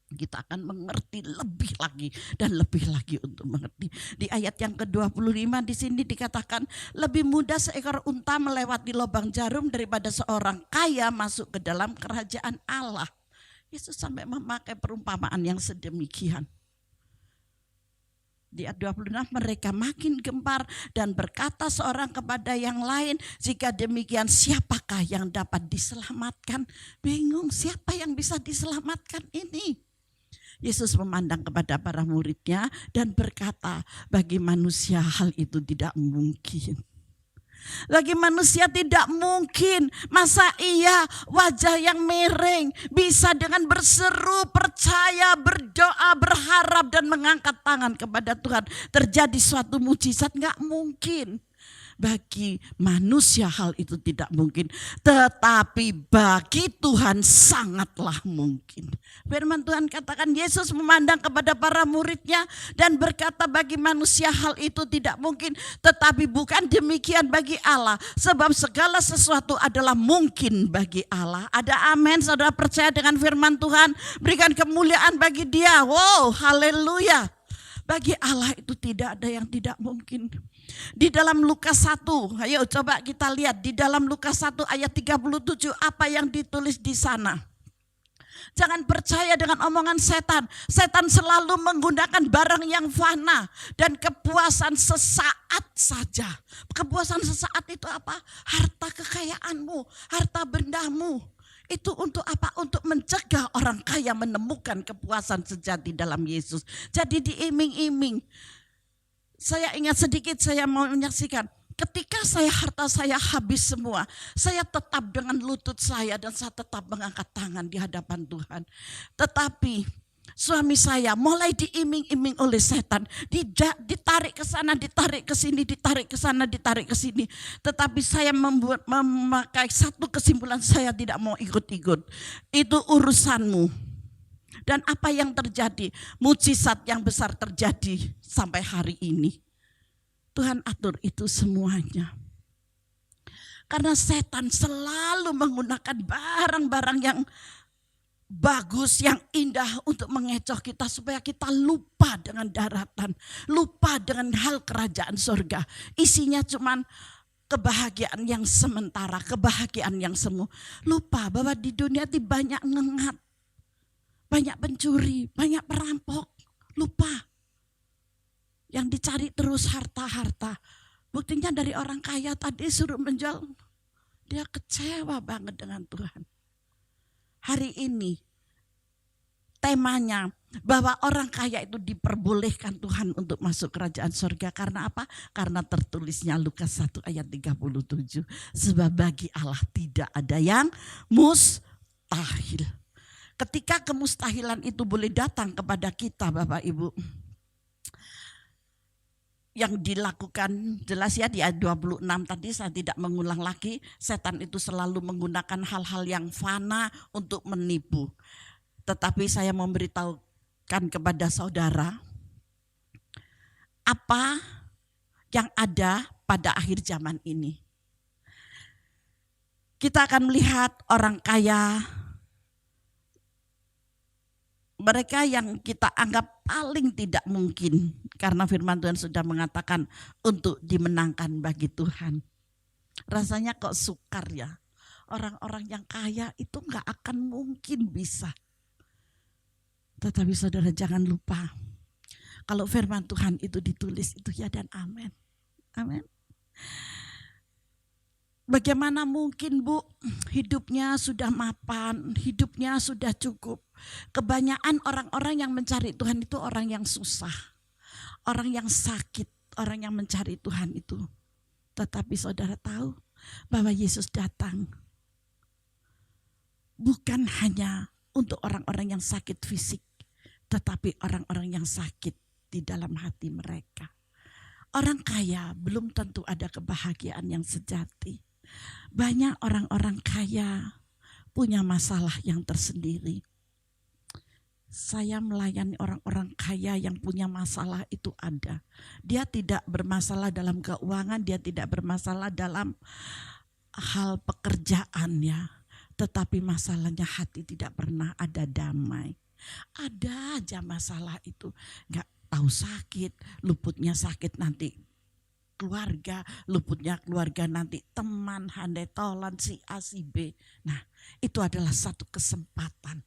kita akan mengerti lebih lagi dan lebih lagi untuk mengerti. Di ayat yang ke-25 di sini dikatakan lebih mudah seekor unta melewati lubang jarum daripada seorang kaya masuk ke dalam kerajaan Allah. Yesus sampai memakai perumpamaan yang sedemikian. Di ayat 26 mereka makin gempar dan berkata seorang kepada yang lain, jika demikian siapakah yang dapat diselamatkan? Bingung siapa yang bisa diselamatkan ini? Yesus memandang kepada para muridnya dan berkata, bagi manusia hal itu tidak mungkin. Bagi manusia tidak mungkin. Masa iya wajah yang miring bisa dengan berseru, percaya, berdoa, berharap dan mengangkat tangan kepada Tuhan terjadi suatu mujizat? Enggak mungkin. Bagi manusia hal itu tidak mungkin. Tetapi bagi Tuhan sangatlah mungkin. Firman Tuhan katakan Yesus memandang kepada para muridnya dan berkata bagi manusia hal itu tidak mungkin. Tetapi bukan demikian bagi Allah. Sebab segala sesuatu adalah mungkin bagi Allah. Ada amin, saudara percaya dengan firman Tuhan. Berikan kemuliaan bagi Dia. Wow, haleluya. Bagi Allah itu tidak ada yang tidak mungkin. Di dalam Lukas 1, ayo coba kita lihat di dalam Lukas 1 ayat 37 apa yang ditulis di sana. Jangan percaya dengan omongan setan. Setan selalu menggunakan barang yang fana dan kepuasan sesaat saja. Kepuasan sesaat itu apa? Harta kekayaanmu, harta bendamu. Itu untuk apa? Untuk mencegah orang kaya menemukan kepuasan sejati dalam Yesus. Jadi diiming-iming. Saya ingat sedikit, saya mau menyaksikan. Ketika harta saya habis semua, saya tetap dengan lutut saya dan saya tetap mengangkat tangan di hadapan Tuhan. Tetapi suami saya mulai diiming-iming oleh setan, ditarik ke sana, ditarik ke sini, ditarik ke sana, ditarik ke sini. Tetapi saya memakai satu kesimpulan, saya tidak mau ikut-ikut. Itu urusanmu. Dan apa yang terjadi? Mujizat yang besar terjadi sampai hari ini. Tuhan atur itu semuanya. Karena setan selalu menggunakan barang-barang yang bagus, yang indah untuk mengecoh kita supaya kita lupa dengan daratan, lupa dengan hal kerajaan surga. Isinya cuman kebahagiaan yang sementara, kebahagiaan yang semu. Lupa bahwa di dunia itu banyak ngengat, banyak pencuri, banyak perampok. Lupa. Yang dicari terus harta-harta. Buktinya dari orang kaya tadi suruh menjual, dia kecewa banget dengan Tuhan. Hari ini temanya bahwa orang kaya itu diperbolehkan Tuhan untuk masuk kerajaan surga. Karena apa? Karena tertulisnya Lukas 1 ayat 37. Sebab bagi Allah tidak ada yang mustahil. Ketika kemustahilan itu boleh datang kepada kita Bapak Ibu, yang dilakukan jelas ya di ayat 26 tadi, saya tidak mengulang lagi. Setan itu selalu menggunakan hal-hal yang fana untuk menipu. Tetapi saya memberitahukan kepada saudara apa yang ada pada akhir zaman ini. Kita akan melihat orang kaya, mereka yang kita anggap paling tidak mungkin, karena firman Tuhan sudah mengatakan untuk dimenangkan bagi Tuhan. Rasanya kok sukar ya, orang-orang yang kaya itu gak akan mungkin bisa. Tetapi saudara jangan lupa, kalau firman Tuhan itu ditulis itu ya dan amin. Amin. Bagaimana mungkin Bu, hidupnya sudah mapan, hidupnya sudah cukup. Kebanyakan orang-orang yang mencari Tuhan itu orang yang susah, orang yang sakit, orang yang mencari Tuhan itu. Tetapi saudara tahu bahwa Yesus datang bukan hanya untuk orang-orang yang sakit fisik, tetapi orang-orang yang sakit di dalam hati mereka. Orang kaya belum tentu ada kebahagiaan yang sejati. Banyak orang-orang kaya punya masalah yang tersendiri. Saya melayani orang-orang kaya yang punya masalah itu ada. Dia tidak bermasalah dalam keuangan, dia tidak bermasalah dalam hal pekerjaannya. Tetapi masalahnya hati tidak pernah ada damai. Ada aja masalah itu. Gak tahu sakit, luputnya sakit nanti keluarga, luputnya keluarga nanti teman, handai tolan, si A, si B. Nah itu adalah satu kesempatan.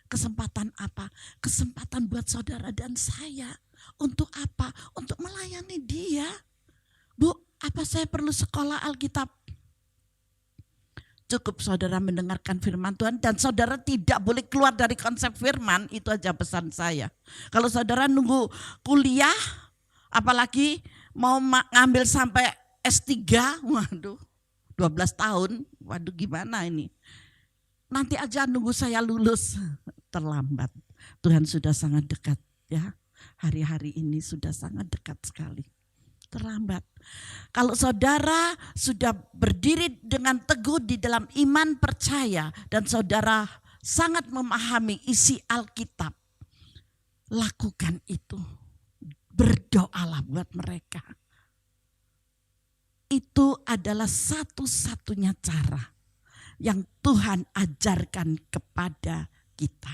Kesempatan apa? Kesempatan buat saudara dan saya. Untuk apa? Untuk melayani dia. Bu, apa saya perlu sekolah Alkitab? Cukup saudara mendengarkan firman Tuhan dan saudara tidak boleh keluar dari konsep firman. Itu aja pesan saya. Kalau saudara nunggu kuliah, apalagi mau ngambil sampai S3, waduh 12 tahun, waduh gimana ini. Nanti aja nunggu saya lulus, terlambat. Tuhan sudah sangat dekat ya, hari-hari ini sudah sangat dekat sekali. Terlambat. Kalau saudara sudah berdiri dengan teguh di dalam iman percaya dan saudara sangat memahami isi Alkitab, lakukan itu. Berdoalah buat mereka. Itu adalah satu-satunya cara yang Tuhan ajarkan kepada kita.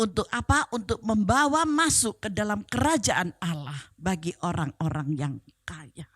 Untuk apa? Untuk membawa masuk ke dalam kerajaan Allah bagi orang-orang yang kaya.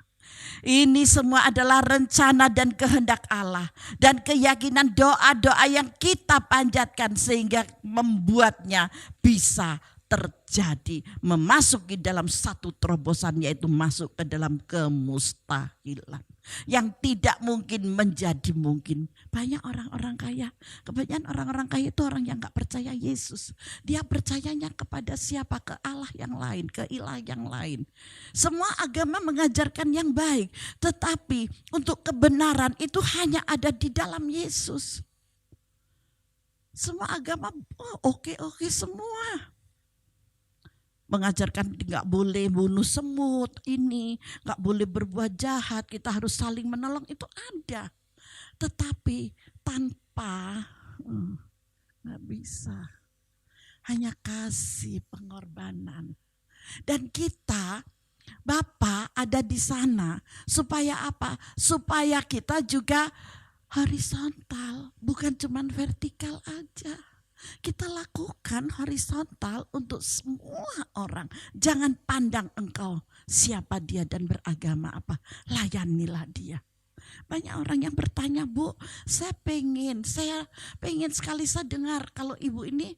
Ini semua adalah rencana dan kehendak Allah. Dan keyakinan doa-doa yang kita panjatkan sehingga membuatnya bisa terjadi, memasuki dalam satu terobosan, yaitu masuk ke dalam kemustahilan. Yang tidak mungkin menjadi mungkin. Banyak orang-orang kaya. Kebanyakan orang-orang kaya itu orang yang gak percaya Yesus. Dia percayanya kepada siapa? Ke Allah yang lain, ke ilah yang lain. Semua agama mengajarkan yang baik. Tetapi untuk kebenaran itu hanya ada di dalam Yesus. Semua agama oke semua. Mengajarkan nggak boleh bunuh semut, ini nggak boleh berbuat jahat, kita harus saling menolong, itu ada. Tetapi tanpa nggak bisa, hanya kasih pengorbanan. Dan kita, Bapa ada di sana supaya apa? Supaya kita juga horizontal, bukan cuman vertikal aja. Kita lakukan horizontal untuk semua orang. Jangan pandang engkau siapa dia dan beragama apa. Layanilah dia. Banyak orang yang bertanya, Bu, saya pengen sekali saya dengar kalau ibu ini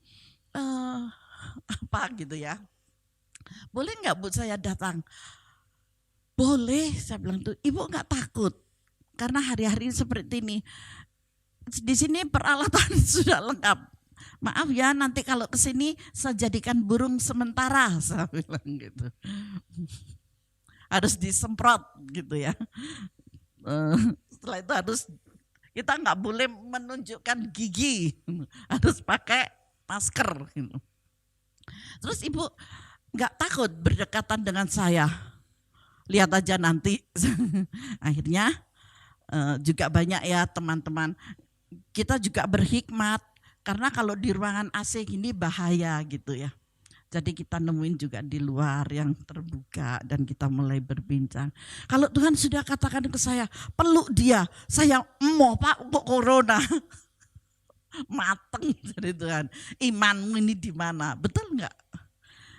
apa gitu ya. Boleh nggak Bu saya datang? Boleh, saya bilang tuh, Ibu nggak takut. Karena hari-hari seperti ini. Di sini peralatan sudah lengkap. Maaf ya, nanti kalau ke sini saya jadikan burung sementara, saya bilang gitu. Harus disemprot gitu ya. Setelah itu kita nggak boleh menunjukkan gigi, harus pakai masker. Gitu. Terus Ibu nggak takut berdekatan dengan saya? Lihat aja nanti. Akhirnya juga banyak ya teman-teman. Kita juga berhikmat. Karena kalau di ruangan AC gini bahaya gitu ya. Jadi kita nemuin juga di luar yang terbuka dan kita mulai berbincang. Kalau Tuhan sudah katakan ke saya, peluk dia. Saya mau Pak untuk corona. Mateng dari Tuhan. Imanmu ini di mana? Betul enggak?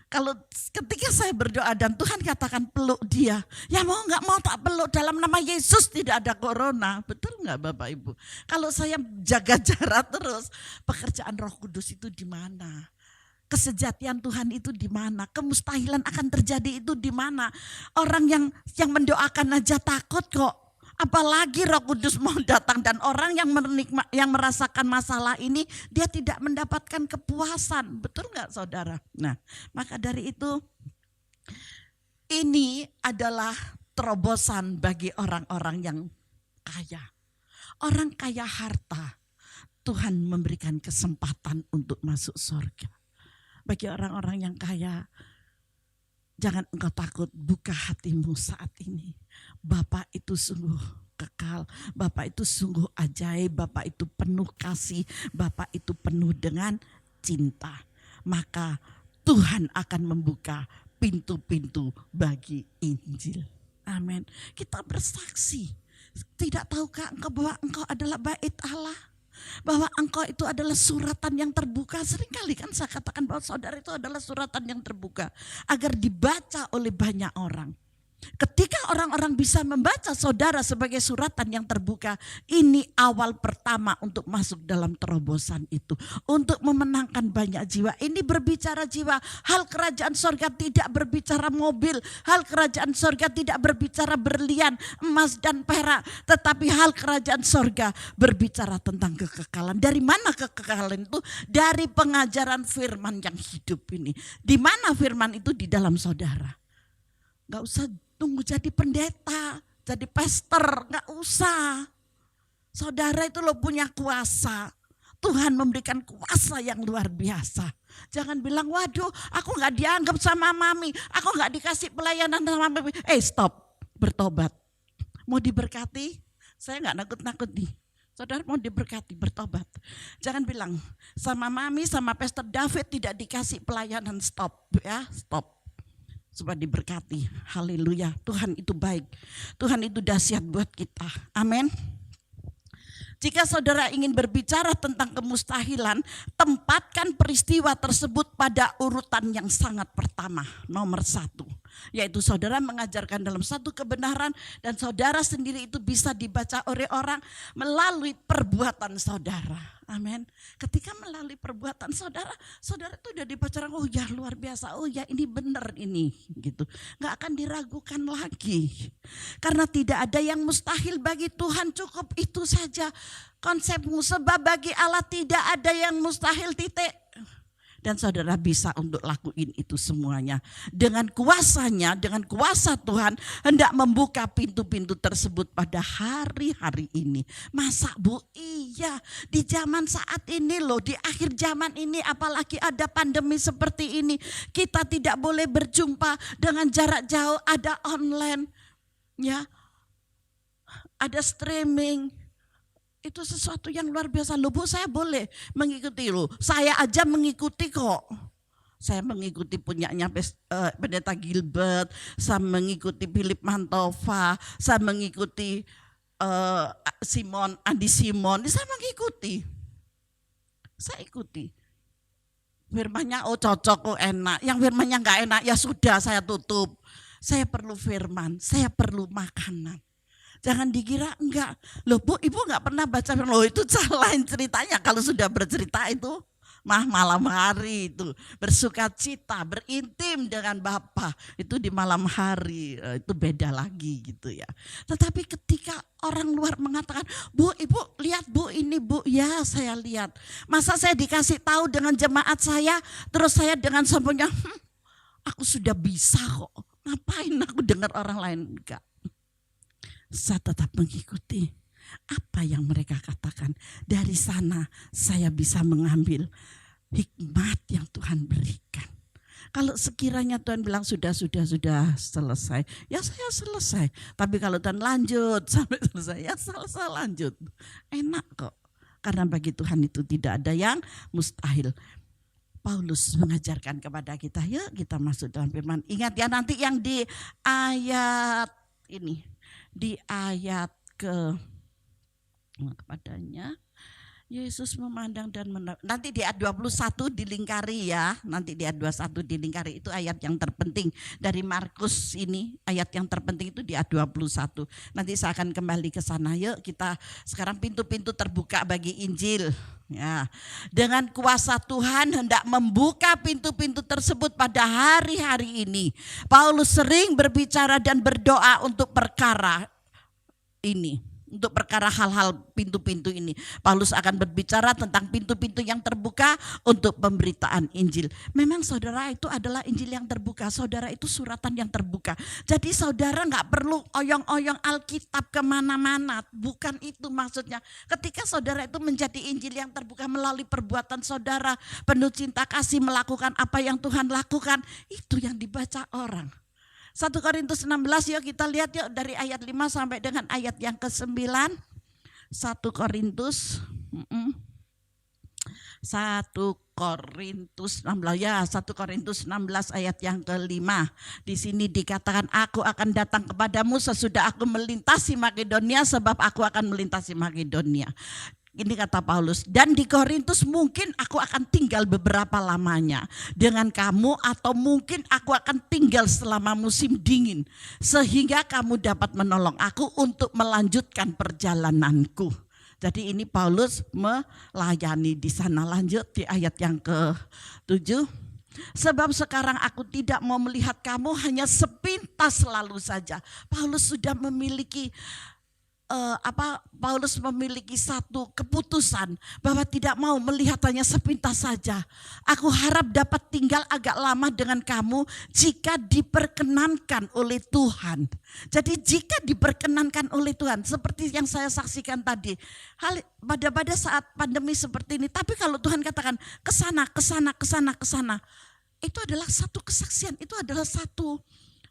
Kalau ketika saya berdoa dan Tuhan katakan peluk dia, ya mau nggak mau tak peluk, dalam nama Yesus tidak ada corona. Betul nggak Bapak Ibu? Kalau saya jaga jarak terus, pekerjaan Roh Kudus itu di mana? Kesejatian Tuhan itu di mana? Kemustahilan akan terjadi itu di mana? Orang yang mendoakan aja takut kok. Apalagi Roh Kudus mau datang dan orang yang merasakan masalah ini dia tidak mendapatkan kepuasan. Betul nggak saudara? Nah, maka dari itu ini adalah terobosan bagi orang-orang yang kaya. Orang kaya harta, Tuhan memberikan kesempatan untuk masuk surga. Bagi orang-orang yang kaya, jangan engkau takut, buka hatimu saat ini. Bapak itu sungguh kekal, Bapak itu sungguh ajaib, Bapak itu penuh kasih, Bapak itu penuh dengan cinta. Maka Tuhan akan membuka pintu-pintu bagi Injil. Amin. Kita bersaksi. Tidak tahukah engkau bahwa engkau adalah bait Allah? Bahwa engkau itu adalah suratan yang terbuka. Seringkali kan saya katakan bahwa saudara itu adalah suratan yang terbuka agar dibaca oleh banyak orang. Ketika orang-orang bisa membaca saudara sebagai suratan yang terbuka, ini awal pertama untuk masuk dalam terobosan itu. Untuk memenangkan banyak jiwa. Ini berbicara jiwa. Hal kerajaan sorga tidak berbicara mobil. Hal kerajaan sorga tidak berbicara berlian, emas dan perak. Tetapi hal kerajaan sorga berbicara tentang kekekalan. Dari mana kekekalan itu? Dari pengajaran firman yang hidup ini. Di mana firman itu? Di dalam saudara. Gak usah tunggu jadi pendeta, jadi pastor, gak usah. Saudara itu lo punya kuasa. Tuhan memberikan kuasa yang luar biasa. Jangan bilang, waduh aku gak dianggap sama mami, aku gak dikasih pelayanan sama mami. Stop, bertobat. Mau diberkati? Saya gak nakut-nakut nih. Saudara mau diberkati, bertobat. Jangan bilang, sama mami, sama Pastor David tidak dikasih pelayanan, stop ya, stop. Supaya diberkati. Haleluya. Tuhan itu baik. Tuhan itu dahsyat buat kita. Amin. Jika saudara ingin berbicara tentang kemustahilan, tempatkan peristiwa tersebut pada urutan yang sangat pertama, nomor 1. Yaitu saudara mengajarkan dalam satu kebenaran dan saudara sendiri itu bisa dibaca oleh orang melalui perbuatan saudara. Amin. Ketika melalui perbuatan saudara, saudara itu udah dipacaran, oh ya luar biasa, oh ya ini benar ini, gitu. Nggak akan diragukan lagi. Karena tidak ada yang mustahil bagi Tuhan, cukup itu saja konsepmu. Sebab bagi Allah tidak ada yang mustahil, titik. Dan saudara bisa untuk lakuin itu semuanya. Dengan kuasanya, dengan kuasa Tuhan hendak membuka pintu-pintu tersebut pada hari-hari ini. Masa Bu? Iya, di zaman saat ini loh, di akhir zaman ini apalagi ada pandemi seperti ini. Kita tidak boleh berjumpa dengan jarak jauh, ada online, ya, ada streaming. Itu sesuatu yang luar biasa. Loh Bu, saya boleh mengikuti loh. Saya aja mengikuti kok. Saya mengikuti punyanya Pendeta Gilbert, saya mengikuti Philip Mantova, saya mengikuti Andi Simon. Saya mengikuti. Saya ikuti. Firmannya oh cocok, oh enak. Yang firmannya enggak enak ya sudah saya tutup. Saya perlu firman, saya perlu makanan. Jangan dikira enggak. Loh Bu, Ibu enggak pernah baca firman. Loh itu lain ceritanya. Kalau sudah bercerita itu malam hari itu. Bersuka cita, berintim dengan Bapa. Itu di malam hari. Itu beda lagi gitu ya. Tetapi ketika orang luar mengatakan, Bu, Ibu lihat Bu ini Bu. Ya saya lihat. Masa saya dikasih tahu dengan jemaat saya. Terus saya dengan sombongnya, aku sudah bisa kok. Ngapain aku dengar orang lain? Enggak. Saya tetap mengikuti apa yang mereka katakan. Dari sana saya bisa mengambil hikmat yang Tuhan berikan. Kalau sekiranya Tuhan bilang sudah selesai, ya saya selesai. Tapi kalau Tuhan lanjut sampai selesai, ya selesai lanjut. Enak kok. Karena bagi Tuhan itu tidak ada yang mustahil. Paulus mengajarkan kepada kita, yuk kita masuk dalam firman. Ingat ya nanti yang di ayat ini. Di ayat kepadanya Yesus memandang dan nanti di ayat 21 dilingkari ya. Nanti di ayat 21 dilingkari, itu ayat yang terpenting dari Markus ini. Ayat yang terpenting itu di ayat 21. Nanti saya akan kembali ke sana. Yuk kita sekarang pintu-pintu terbuka bagi Injil. Ya, dengan kuasa Tuhan hendak membuka pintu-pintu tersebut pada hari-hari ini. Paulus sering berbicara dan berdoa untuk perkara ini. Untuk perkara hal-hal pintu-pintu ini. Paulus akan berbicara tentang pintu-pintu yang terbuka untuk pemberitaan Injil. Memang saudara itu adalah Injil yang terbuka. Saudara itu suratan yang terbuka. Jadi saudara gak perlu oyong-oyong Alkitab kemana-mana. Bukan itu maksudnya. Ketika saudara itu menjadi Injil yang terbuka melalui perbuatan saudara. Penuh cinta kasih melakukan apa yang Tuhan lakukan. Itu yang dibaca orang. 1 Korintus 16 yuk kita lihat yuk dari ayat 5 sampai dengan ayat yang ke-9. 1 Korintus 16 ya, 1 Korintus 16 ayat yang ke-5. Di sini dikatakan aku akan datang kepadamu sesudah aku melintasi Makedonia, sebab aku akan melintasi Makedonia. Ini kata Paulus, dan di Korintus mungkin aku akan tinggal beberapa lamanya dengan kamu, atau mungkin aku akan tinggal selama musim dingin sehingga kamu dapat menolong aku untuk melanjutkan perjalananku. Jadi ini Paulus melayani di sana. Lanjut di ayat yang ke-7. Sebab sekarang aku tidak mau melihat kamu hanya sepintas lalu saja. Paulus sudah memiliki Paulus memiliki satu keputusan bahwa tidak mau melihat hanya sepintas saja. Aku harap dapat tinggal agak lama dengan kamu jika diperkenankan oleh Tuhan. Jadi jika diperkenankan oleh Tuhan, seperti yang saya saksikan tadi, pada saat pandemi seperti ini. Tapi kalau Tuhan katakan ke sana, itu adalah satu kesaksian, itu adalah satu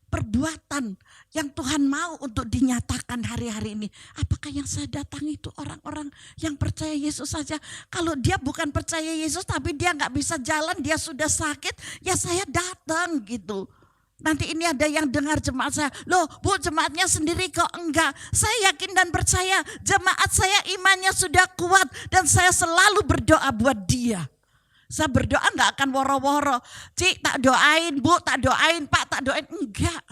perbuatan yang Tuhan mau untuk dinyatakan hari-hari ini. Apakah yang saya datang itu orang-orang yang percaya Yesus saja? Kalau dia bukan percaya Yesus tapi dia gak bisa jalan, dia sudah sakit, ya saya datang gitu. Nanti ini ada yang dengar jemaat saya, loh Bu jemaatnya sendiri kok enggak. Saya yakin dan percaya jemaat saya imannya sudah kuat dan saya selalu berdoa buat dia. Saya berdoa gak akan woro-woro. Cik tak doain, Bu tak doain, Pak tak doain. Enggak.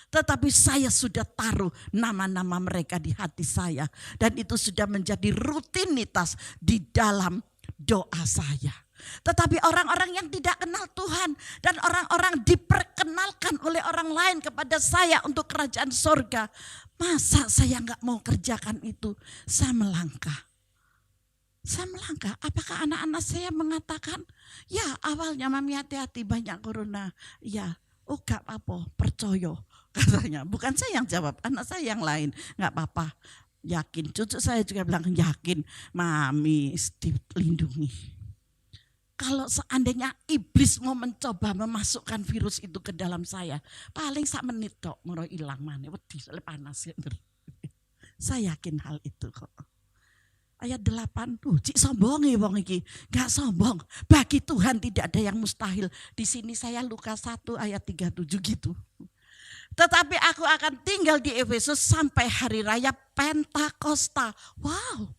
Tetapi saya sudah taruh nama-nama mereka di hati saya. Dan itu sudah menjadi rutinitas di dalam doa saya. Tetapi orang-orang yang tidak kenal Tuhan dan orang-orang diperkenalkan oleh orang lain kepada saya untuk kerajaan sorga. Masa saya nggak mau kerjakan itu? Saya melangkah. Apakah anak-anak saya mengatakan, ya awalnya mami hati-hati banyak corona. Ya, oh gak apa-apa, percaya katanya. Bukan saya yang jawab, anak saya yang lain. Gak apa-apa, yakin. Cucu saya juga bilang yakin, mami dilindungi. Kalau seandainya iblis mau mencoba memasukkan virus itu ke dalam saya, paling sak menit kok mau hilang mana, wedi panas. Saya yakin hal itu kok. Ayat 8, cik sombong ya wong iki. Gak sombong, bagi Tuhan tidak ada yang mustahil. Di sini saya Lukas 1 ayat 37 gitu. Tetapi aku akan tinggal di Efesus sampai hari raya Pentakosta. Wow.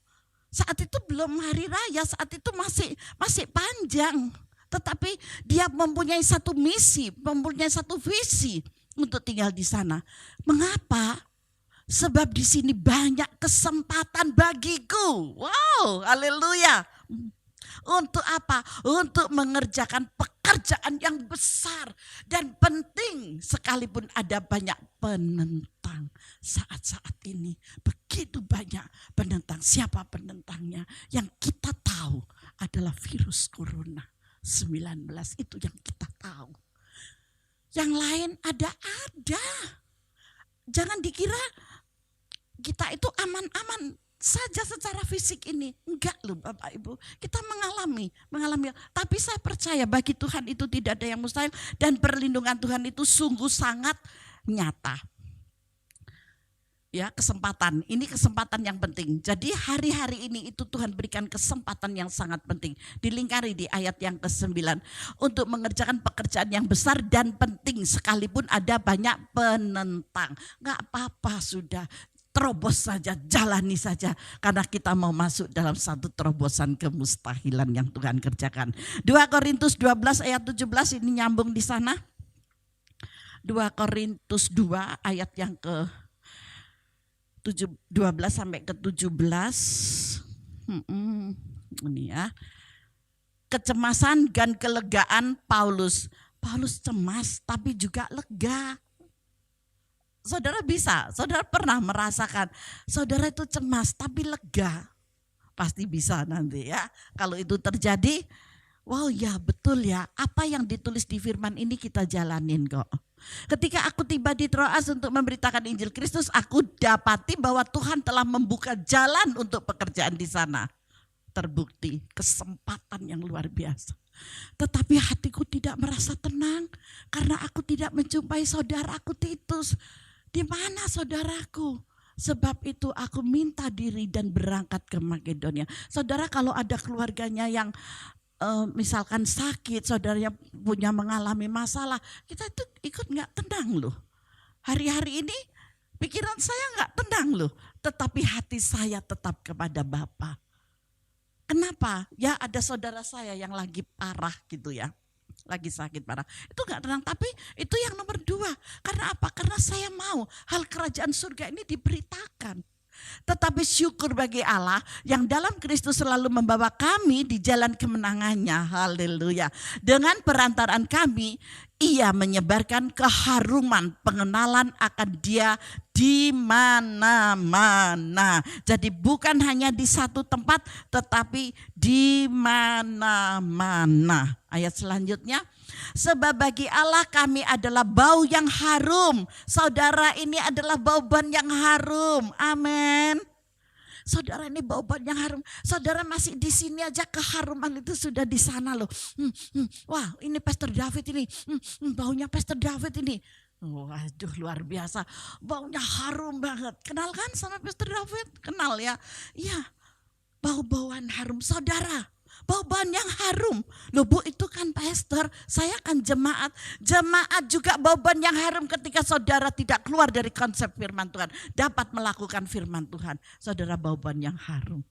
Saat itu belum hari raya, saat itu masih panjang. Tetapi dia mempunyai satu misi, mempunyai satu visi untuk tinggal di sana. Mengapa? Sebab di sini banyak kesempatan bagiku. Wow, haleluya. Untuk apa? Untuk mengerjakan pekerjaan yang besar dan penting sekalipun ada banyak penentang. Saat-saat ini begitu banyak penentang. Siapa penentangnya? Yang kita tahu adalah virus corona 19, itu yang kita tahu. Yang lain ada. Jangan dikira kita itu aman-aman saja secara fisik ini. Enggak loh Bapak Ibu, kita mengalami. Tapi saya percaya bagi Tuhan itu tidak ada yang mustahil dan perlindungan Tuhan itu sungguh sangat nyata. Ya, kesempatan, ini kesempatan yang penting. Jadi hari-hari ini itu Tuhan berikan kesempatan yang sangat penting. Dilingkari di ayat yang ke-9. Untuk mengerjakan pekerjaan yang besar dan penting sekalipun ada banyak penentang. Enggak apa-apa sudah. Terobos saja, jalani saja. Karena kita mau masuk dalam satu terobosan kemustahilan yang Tuhan kerjakan. 2 Korintus 12 ayat 17 ini nyambung di sana. 2 Korintus 2 ayat yang ke 12 sampai ke 17. Ini ya. Kecemasan dan kelegaan Paulus. Paulus cemas tapi juga lega. Saudara pernah merasakan, saudara itu cemas tapi lega. Pasti bisa nanti ya. Kalau itu terjadi, wow ya betul ya. Apa yang ditulis di firman ini kita jalanin kok. Ketika aku tiba di Troas untuk memberitakan Injil Kristus, aku dapati bahwa Tuhan telah membuka jalan untuk pekerjaan di sana. Terbukti kesempatan yang luar biasa. Tetapi hatiku tidak merasa tenang karena aku tidak menjumpai saudaraku Titus. Di mana saudaraku? Sebab itu aku minta diri dan berangkat ke Makedonia. Saudara kalau ada keluarganya yang misalkan sakit, saudaranya punya mengalami masalah, kita itu ikut gak tenang loh. Hari-hari ini pikiran saya gak tenang loh. Tetapi hati saya tetap kepada Bapa. Kenapa? Ya ada saudara saya yang lagi parah gitu ya. Lagi sakit parah, itu gak tenang. Tapi itu yang nomor 2. Karena apa? Karena saya mau hal kerajaan surga ini diberitakan. Tetapi syukur bagi Allah yang dalam Kristus selalu membawa kami di jalan kemenangannya. Haleluya. Dengan perantaraan kami, Ia menyebarkan keharuman pengenalan akan Dia di mana-mana. Jadi bukan hanya di satu tempat, tetapi di mana-mana. Ayat selanjutnya, sebab bagi Allah kami adalah bau yang harum. Saudara, ini adalah bau-bau yang harum. Amin. Saudara, ini bau-bau yang harum. Saudara masih di sini aja keharuman itu sudah di sana loh. Wah, ini Pastor David ini. Baunya Pastor David ini. Waduh, luar biasa. Baunya harum banget. Kenal kan sama Pastor David? Kenal ya? Iya. Bau-bauan harum. Saudara, bau-bauan yang harum. Loh Bu, itu kan pastor, saya kan jemaat. Jemaat juga bau-bauan yang harum ketika saudara tidak keluar dari konsep firman Tuhan. Dapat melakukan firman Tuhan. Saudara, bau-bauan yang harum.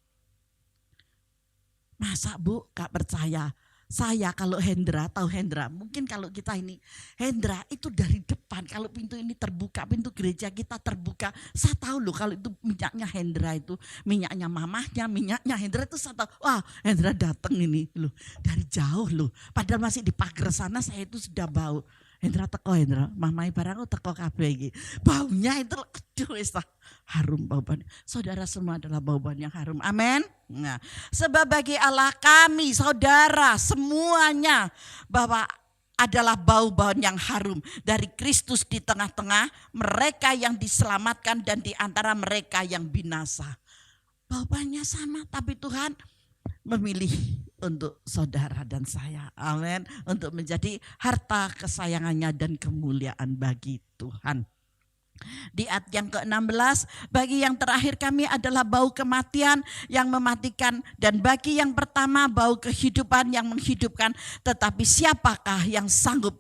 Masa Bu gak percaya? Saya kalau Hendra, tahu Hendra, mungkin kalau kita ini, Hendra itu dari depan, kalau pintu ini terbuka, pintu gereja kita terbuka, saya tahu loh kalau itu minyaknya Hendra itu, minyaknya mamahnya, minyaknya Hendra itu saya tahu, wah Hendra datang ini loh, dari jauh loh, padahal masih di pagar sana saya itu sudah bau. Hendra teko Hendra, mamai barangku teko kabeh iki. Baunya itu aduh wis harum baunya. Saudara semua adalah bau-bauan yang harum. Amin. Nah, sebab bagi Allah kami saudara semuanya bahwa adalah bau-bauan yang harum dari Kristus di tengah-tengah mereka yang diselamatkan dan di antara mereka yang binasa. Bau-bauannya sama tapi Tuhan memilih untuk saudara dan saya. Amin. Untuk menjadi harta kesayangannya dan kemuliaan bagi Tuhan. Di ayat yang ke-16, bagi yang terakhir kami adalah bau kematian yang mematikan, dan bagi yang pertama bau kehidupan yang menghidupkan. Tetapi siapakah yang sanggup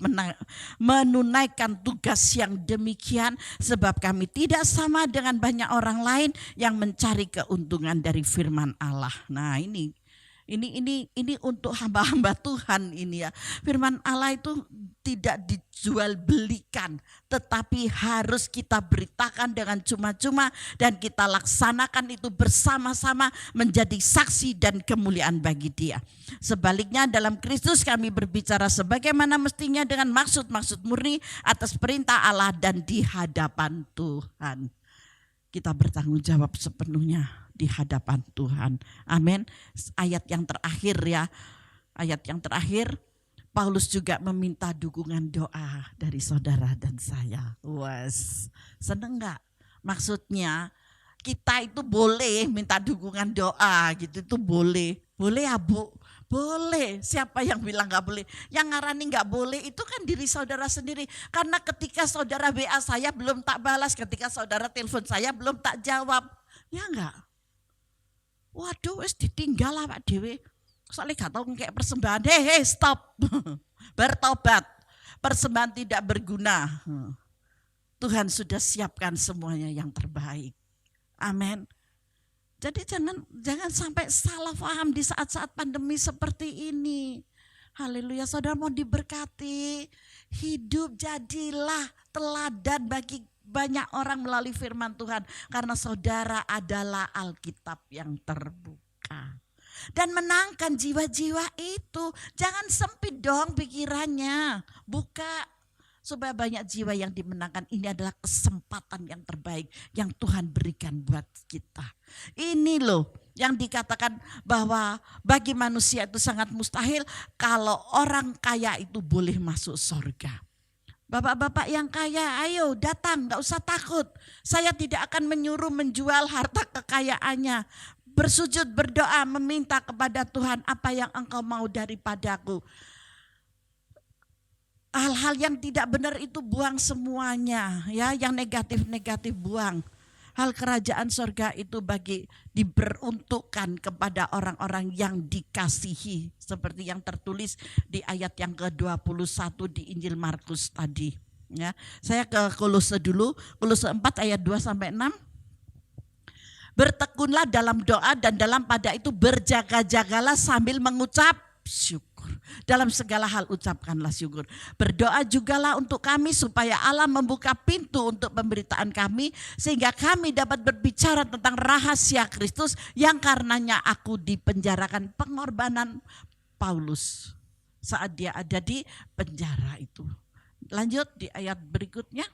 menunaikan tugas yang demikian? Sebab kami tidak sama dengan banyak orang lain yang mencari keuntungan dari firman Allah. Nah ini untuk hamba-hamba Tuhan ini ya. Firman Allah itu tidak dijual belikan, tetapi harus kita beritakan dengan cuma-cuma dan kita laksanakan itu bersama-sama menjadi saksi dan kemuliaan bagi Dia. Sebaliknya dalam Kristus kami berbicara sebagaimana mestinya dengan maksud-maksud murni atas perintah Allah dan di hadapan Tuhan. Kita bertanggung jawab sepenuhnya di hadapan Tuhan. Amin. Ayat yang terakhir ya. Ayat yang terakhir, Paulus juga meminta dukungan doa dari saudara dan saya. Wes, seneng gak? Maksudnya kita itu boleh minta dukungan doa gitu, itu boleh. Boleh ya Bu? Boleh. Siapa yang bilang gak boleh? Yang ngarani gak boleh itu kan diri saudara sendiri. Karena ketika saudara WA saya belum tak balas, ketika saudara telepon saya belum tak jawab. Ya enggak? Waduh wis ditinggal lah Pak Dewi. Soalnya gak tahu kayak persembahan. Hei stop. Bertobat. Persembahan tidak berguna. Tuhan sudah siapkan semuanya yang terbaik. Amin. Jadi jangan sampai salah paham di saat-saat pandemi seperti ini. Haleluya, saudara mau diberkati. Hidup jadilah teladan bagi banyak orang melalui firman Tuhan. Karena saudara adalah Alkitab yang terbuka. Dan menangkan jiwa-jiwa itu. Jangan sempit dong pikirannya. Buka. Supaya banyak jiwa yang dimenangkan. Ini adalah kesempatan yang terbaik yang Tuhan berikan buat kita. Ini loh yang dikatakan bahwa bagi manusia itu sangat mustahil kalau orang kaya itu boleh masuk surga. Bapak-bapak yang kaya, ayo datang, gak usah takut. Saya tidak akan menyuruh menjual harta kekayaannya. Bersujud, berdoa, meminta kepada Tuhan apa yang engkau mau daripadaku. Hal-hal yang tidak benar itu buang semuanya, ya, yang negatif-negatif buang. Hal kerajaan sorga itu diperuntukkan kepada orang-orang yang dikasihi. Seperti yang tertulis di ayat yang ke-21 di Injil Markus tadi. Ya, saya ke Kolose dulu, Kolose 4 ayat 2-6. Bertekunlah dalam doa dan dalam pada itu berjaga-jagalah sambil mengucap syukur. Dalam segala hal ucapkanlah syukur. Berdoa jugalah untuk kami supaya Allah membuka pintu untuk pemberitaan kami sehingga kami dapat berbicara tentang rahasia Kristus yang karenanya aku dipenjarakan. Pengorbanan Paulus saat dia ada di penjara itu. Lanjut di ayat berikutnya.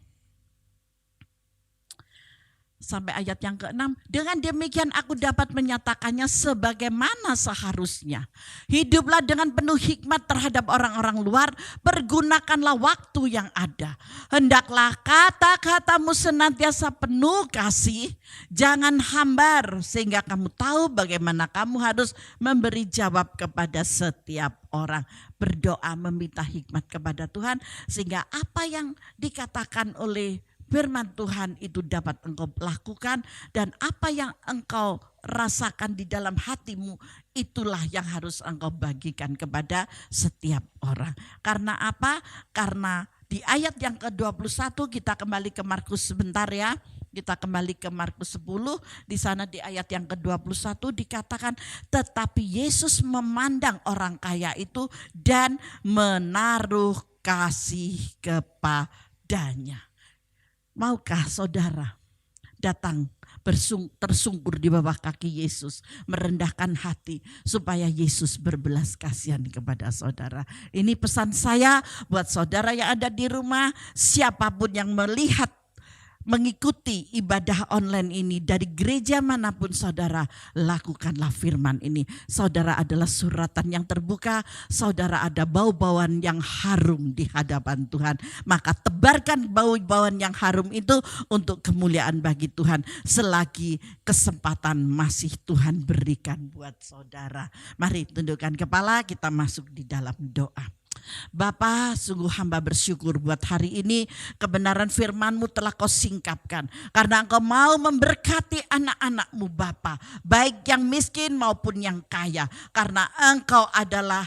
Sampai ayat yang ke-6, dengan demikian aku dapat menyatakannya sebagaimana seharusnya. Hiduplah dengan penuh hikmat terhadap orang-orang luar, pergunakanlah waktu yang ada. Hendaklah kata-katamu senantiasa penuh kasih, jangan hambar sehingga kamu tahu bagaimana kamu harus memberi jawab kepada setiap orang. Berdoa meminta hikmat kepada Tuhan sehingga apa yang dikatakan oleh firman Tuhan itu dapat engkau lakukan dan apa yang engkau rasakan di dalam hatimu itulah yang harus engkau bagikan kepada setiap orang. Karena apa? Karena Di ayat yang ke-21 kita kembali ke Markus sebentar ya. Kita kembali ke Markus 10, di sana di ayat yang ke-21 dikatakan, tetapi Yesus memandang orang kaya itu dan menaruh kasih kepadanya. Maukah saudara datang tersungkur di bawah kaki Yesus, merendahkan hati supaya Yesus berbelas kasihan kepada saudara. Ini pesan saya buat saudara yang ada di rumah, siapapun yang mengikuti ibadah online ini dari gereja manapun saudara, lakukanlah firman ini. Saudara adalah suratan yang terbuka, saudara ada bau-bauan yang harum di hadapan Tuhan. Maka tebarkan bau-bauan yang harum itu untuk kemuliaan bagi Tuhan selagi kesempatan masih Tuhan berikan buat saudara. Mari tundukkan kepala, kita masuk di dalam doa. Bapa, sungguh hamba bersyukur buat hari ini kebenaran firman-Mu telah Kau singkapkan. Karena Engkau mau memberkati anak-anak-Mu Bapa, baik yang miskin maupun yang kaya. Karena Engkau adalah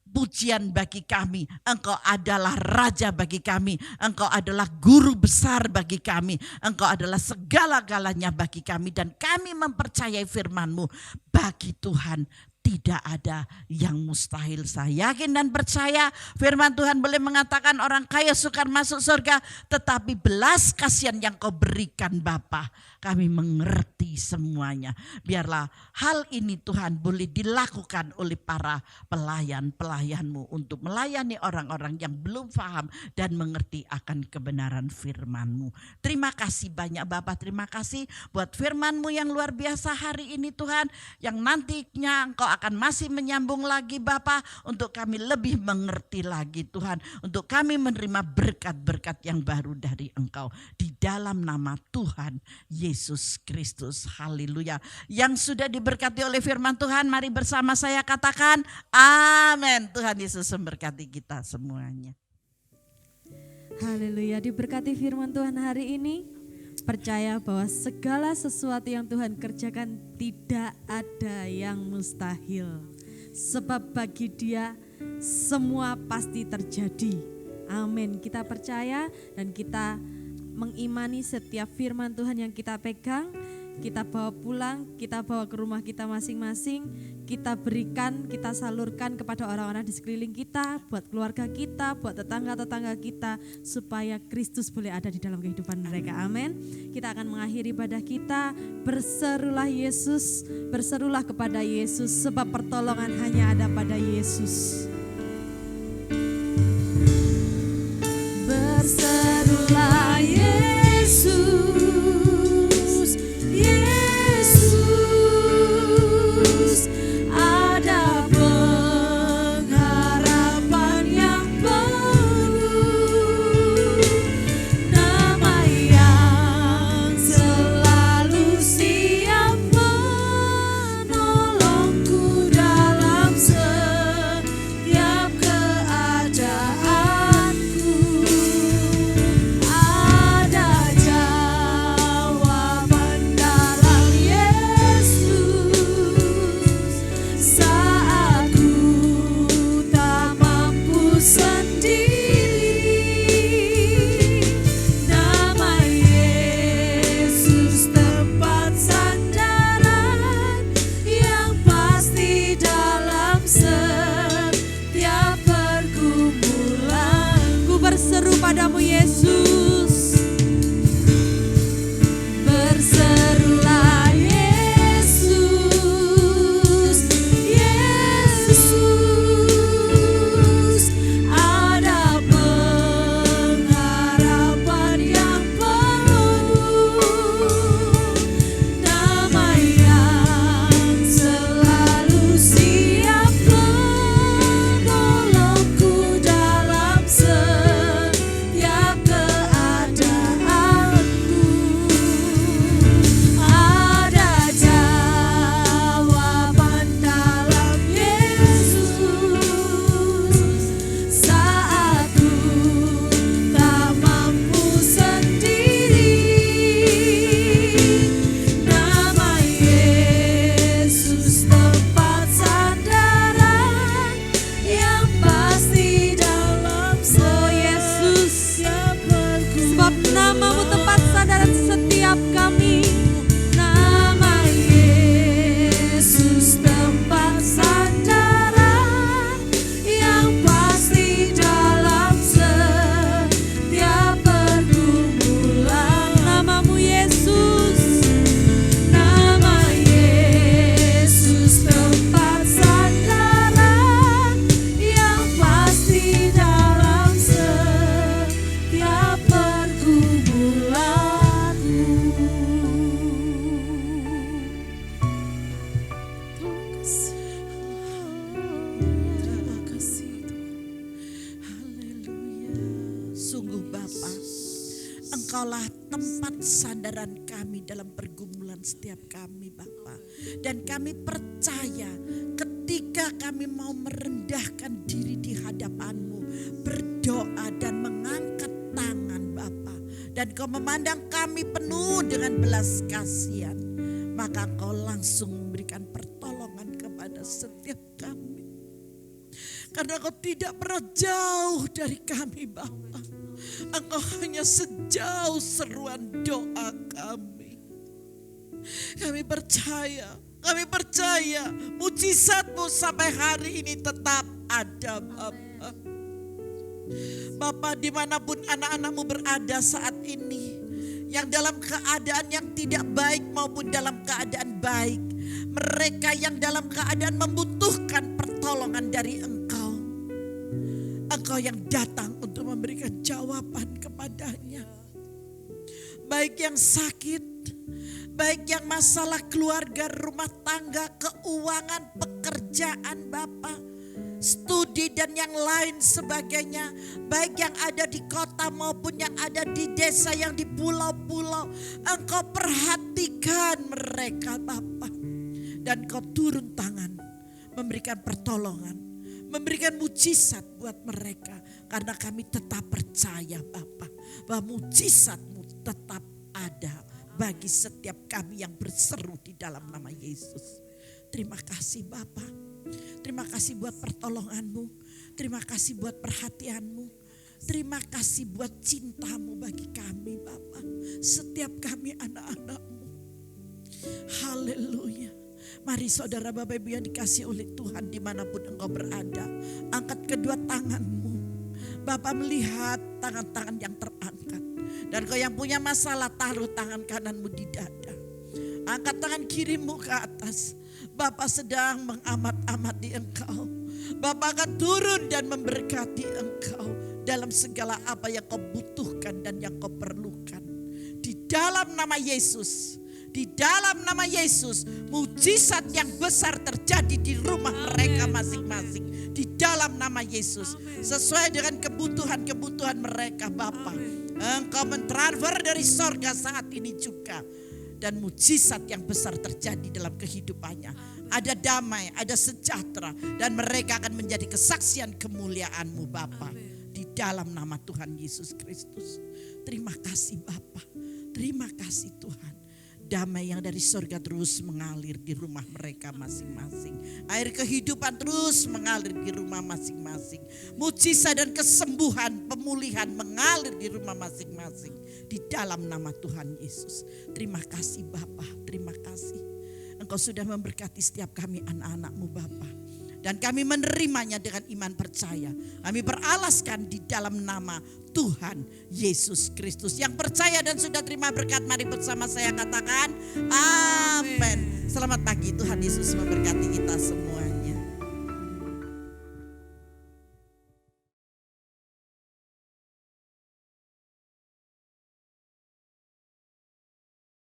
pujian bagi kami, Engkau adalah Raja bagi kami, Engkau adalah Guru besar bagi kami, Engkau adalah segala-galanya bagi kami. Dan kami mempercayai firman-Mu, bagi Tuhan tidak ada yang mustahil. Saya yakin dan percaya firman Tuhan boleh mengatakan orang kaya sukar masuk surga, tetapi belas kasihan yang Kau berikan Bapa, kami mengerti semuanya. Biarlah hal ini Tuhan boleh dilakukan oleh para pelayan-pelayan-Mu untuk melayani orang-orang yang belum paham dan mengerti akan kebenaran firman-Mu. Terima kasih banyak Bapa, terima kasih buat firman-Mu yang luar biasa hari ini Tuhan, yang nantinya Engkau akan masih menyambung lagi Bapa, untuk kami lebih mengerti lagi Tuhan, untuk kami menerima berkat-berkat yang baru dari Engkau. Di dalam nama Tuhan Yesus Kristus, haleluya. Yang sudah diberkati oleh firman Tuhan, mari bersama saya katakan amin. Tuhan Yesus memberkati kita semuanya. Haleluya, diberkati firman Tuhan hari ini. Percaya bahwa segala sesuatu yang Tuhan kerjakan tidak ada yang mustahil. Sebab bagi Dia semua pasti terjadi. Amin. Kita percaya dan kita mengimani setiap firman Tuhan yang kita pegang. Kita bawa pulang, kita bawa ke rumah kita masing-masing, kita berikan, kita salurkan kepada orang-orang di sekeliling kita, buat keluarga kita, buat tetangga-tetangga kita, supaya Kristus boleh ada di dalam kehidupan mereka. Amin. Kita akan mengakhiri ibadah kita, berserulah Yesus, berserulah kepada Yesus, sebab pertolongan hanya ada pada Yesus. Berserulah Yesus. Padamu Yesus, berserulah Yesus, Yesus, ada pengharapan yang penuh, damai yang selalu siap menolongku dalam setiap keadaan. Engkaulah tempat sandaran kami dalam pergumulan setiap kami Bapa. Dan kami percaya ketika kami mau merendahkan diri di hadapan-Mu, berdoa dan mengangkat tangan Bapa, dan Kau memandang kami penuh dengan belas kasihan, maka Engkau langsung memberikan pertolongan kepada setiap kami. Karena Kau tidak pernah jauh dari kami Bapa. Engkau hanya sejauh seruan doa kami. Kami percaya mujizat-Mu sampai hari ini tetap ada Bapa. Bapa, dimanapun anak-anak-Mu berada saat ini, yang dalam keadaan yang tidak baik maupun dalam keadaan baik, mereka yang dalam keadaan membutuhkan pertolongan dari Engkau, Engkau yang datang untuk memberikan jawaban kepadanya. Baik yang sakit, baik yang masalah keluarga, rumah tangga, keuangan, pekerjaan Bapa, studi dan yang lain sebagainya, baik yang ada di kota maupun yang ada di desa, yang di pulau-pulau, Engkau perhatikan mereka Bapa, dan Kau turun tangan memberikan pertolongan, memberikan mujizat buat mereka, karena kami tetap percaya Bapa bahwa mujizat-Mu tetap ada bagi setiap kami yang berseru di dalam nama Yesus. Terima kasih Bapa. Terima kasih buat pertolongan-Mu. Terima kasih buat perhatian-Mu. Terima kasih buat cinta-Mu bagi kami Bapa. Setiap kami anak-anak-Mu. Haleluya. Mari saudara Bapak Ibu yang dikasihi oleh Tuhan, dimanapun engkau berada, angkat kedua tangan-Mu. Bapak melihat tangan-tangan yang terangkat. Dan kau yang punya masalah, taruh tangan kananmu di dada. Angkat tangan kirimu ke atas. Bapa sedang mengamat-amati engkau. Bapa akan turun dan memberkati engkau dalam segala apa yang kau butuhkan dan yang kau perlukan. Di dalam nama Yesus. Di dalam nama Yesus, mujizat yang besar terjadi di rumah mereka masing-masing. Di dalam nama Yesus, sesuai dengan kebutuhan-kebutuhan mereka Bapa. Engkau mentransfer dari sorga saat ini juga. Dan mujizat yang besar terjadi dalam kehidupannya. Ada damai, ada sejahtera. Dan mereka akan menjadi kesaksian kemuliaan-Mu Bapa. Di dalam nama Tuhan Yesus Kristus. Terima kasih Bapa. Terima kasih Tuhan. Damai yang dari surga terus mengalir di rumah mereka masing-masing. Air kehidupan terus mengalir di rumah masing-masing. Mujizat dan kesembuhan, pemulihan mengalir di rumah masing-masing. Di dalam nama Tuhan Yesus. Terima kasih Bapa, terima kasih. Engkau sudah memberkati setiap kami anak-anak-Mu Bapa. Dan kami menerimanya dengan iman percaya. Kami beralaskan di dalam nama Tuhan Yesus Kristus. Yang percaya dan sudah terima berkat, mari bersama saya katakan amin. Selamat pagi, Tuhan Yesus memberkati kita semua.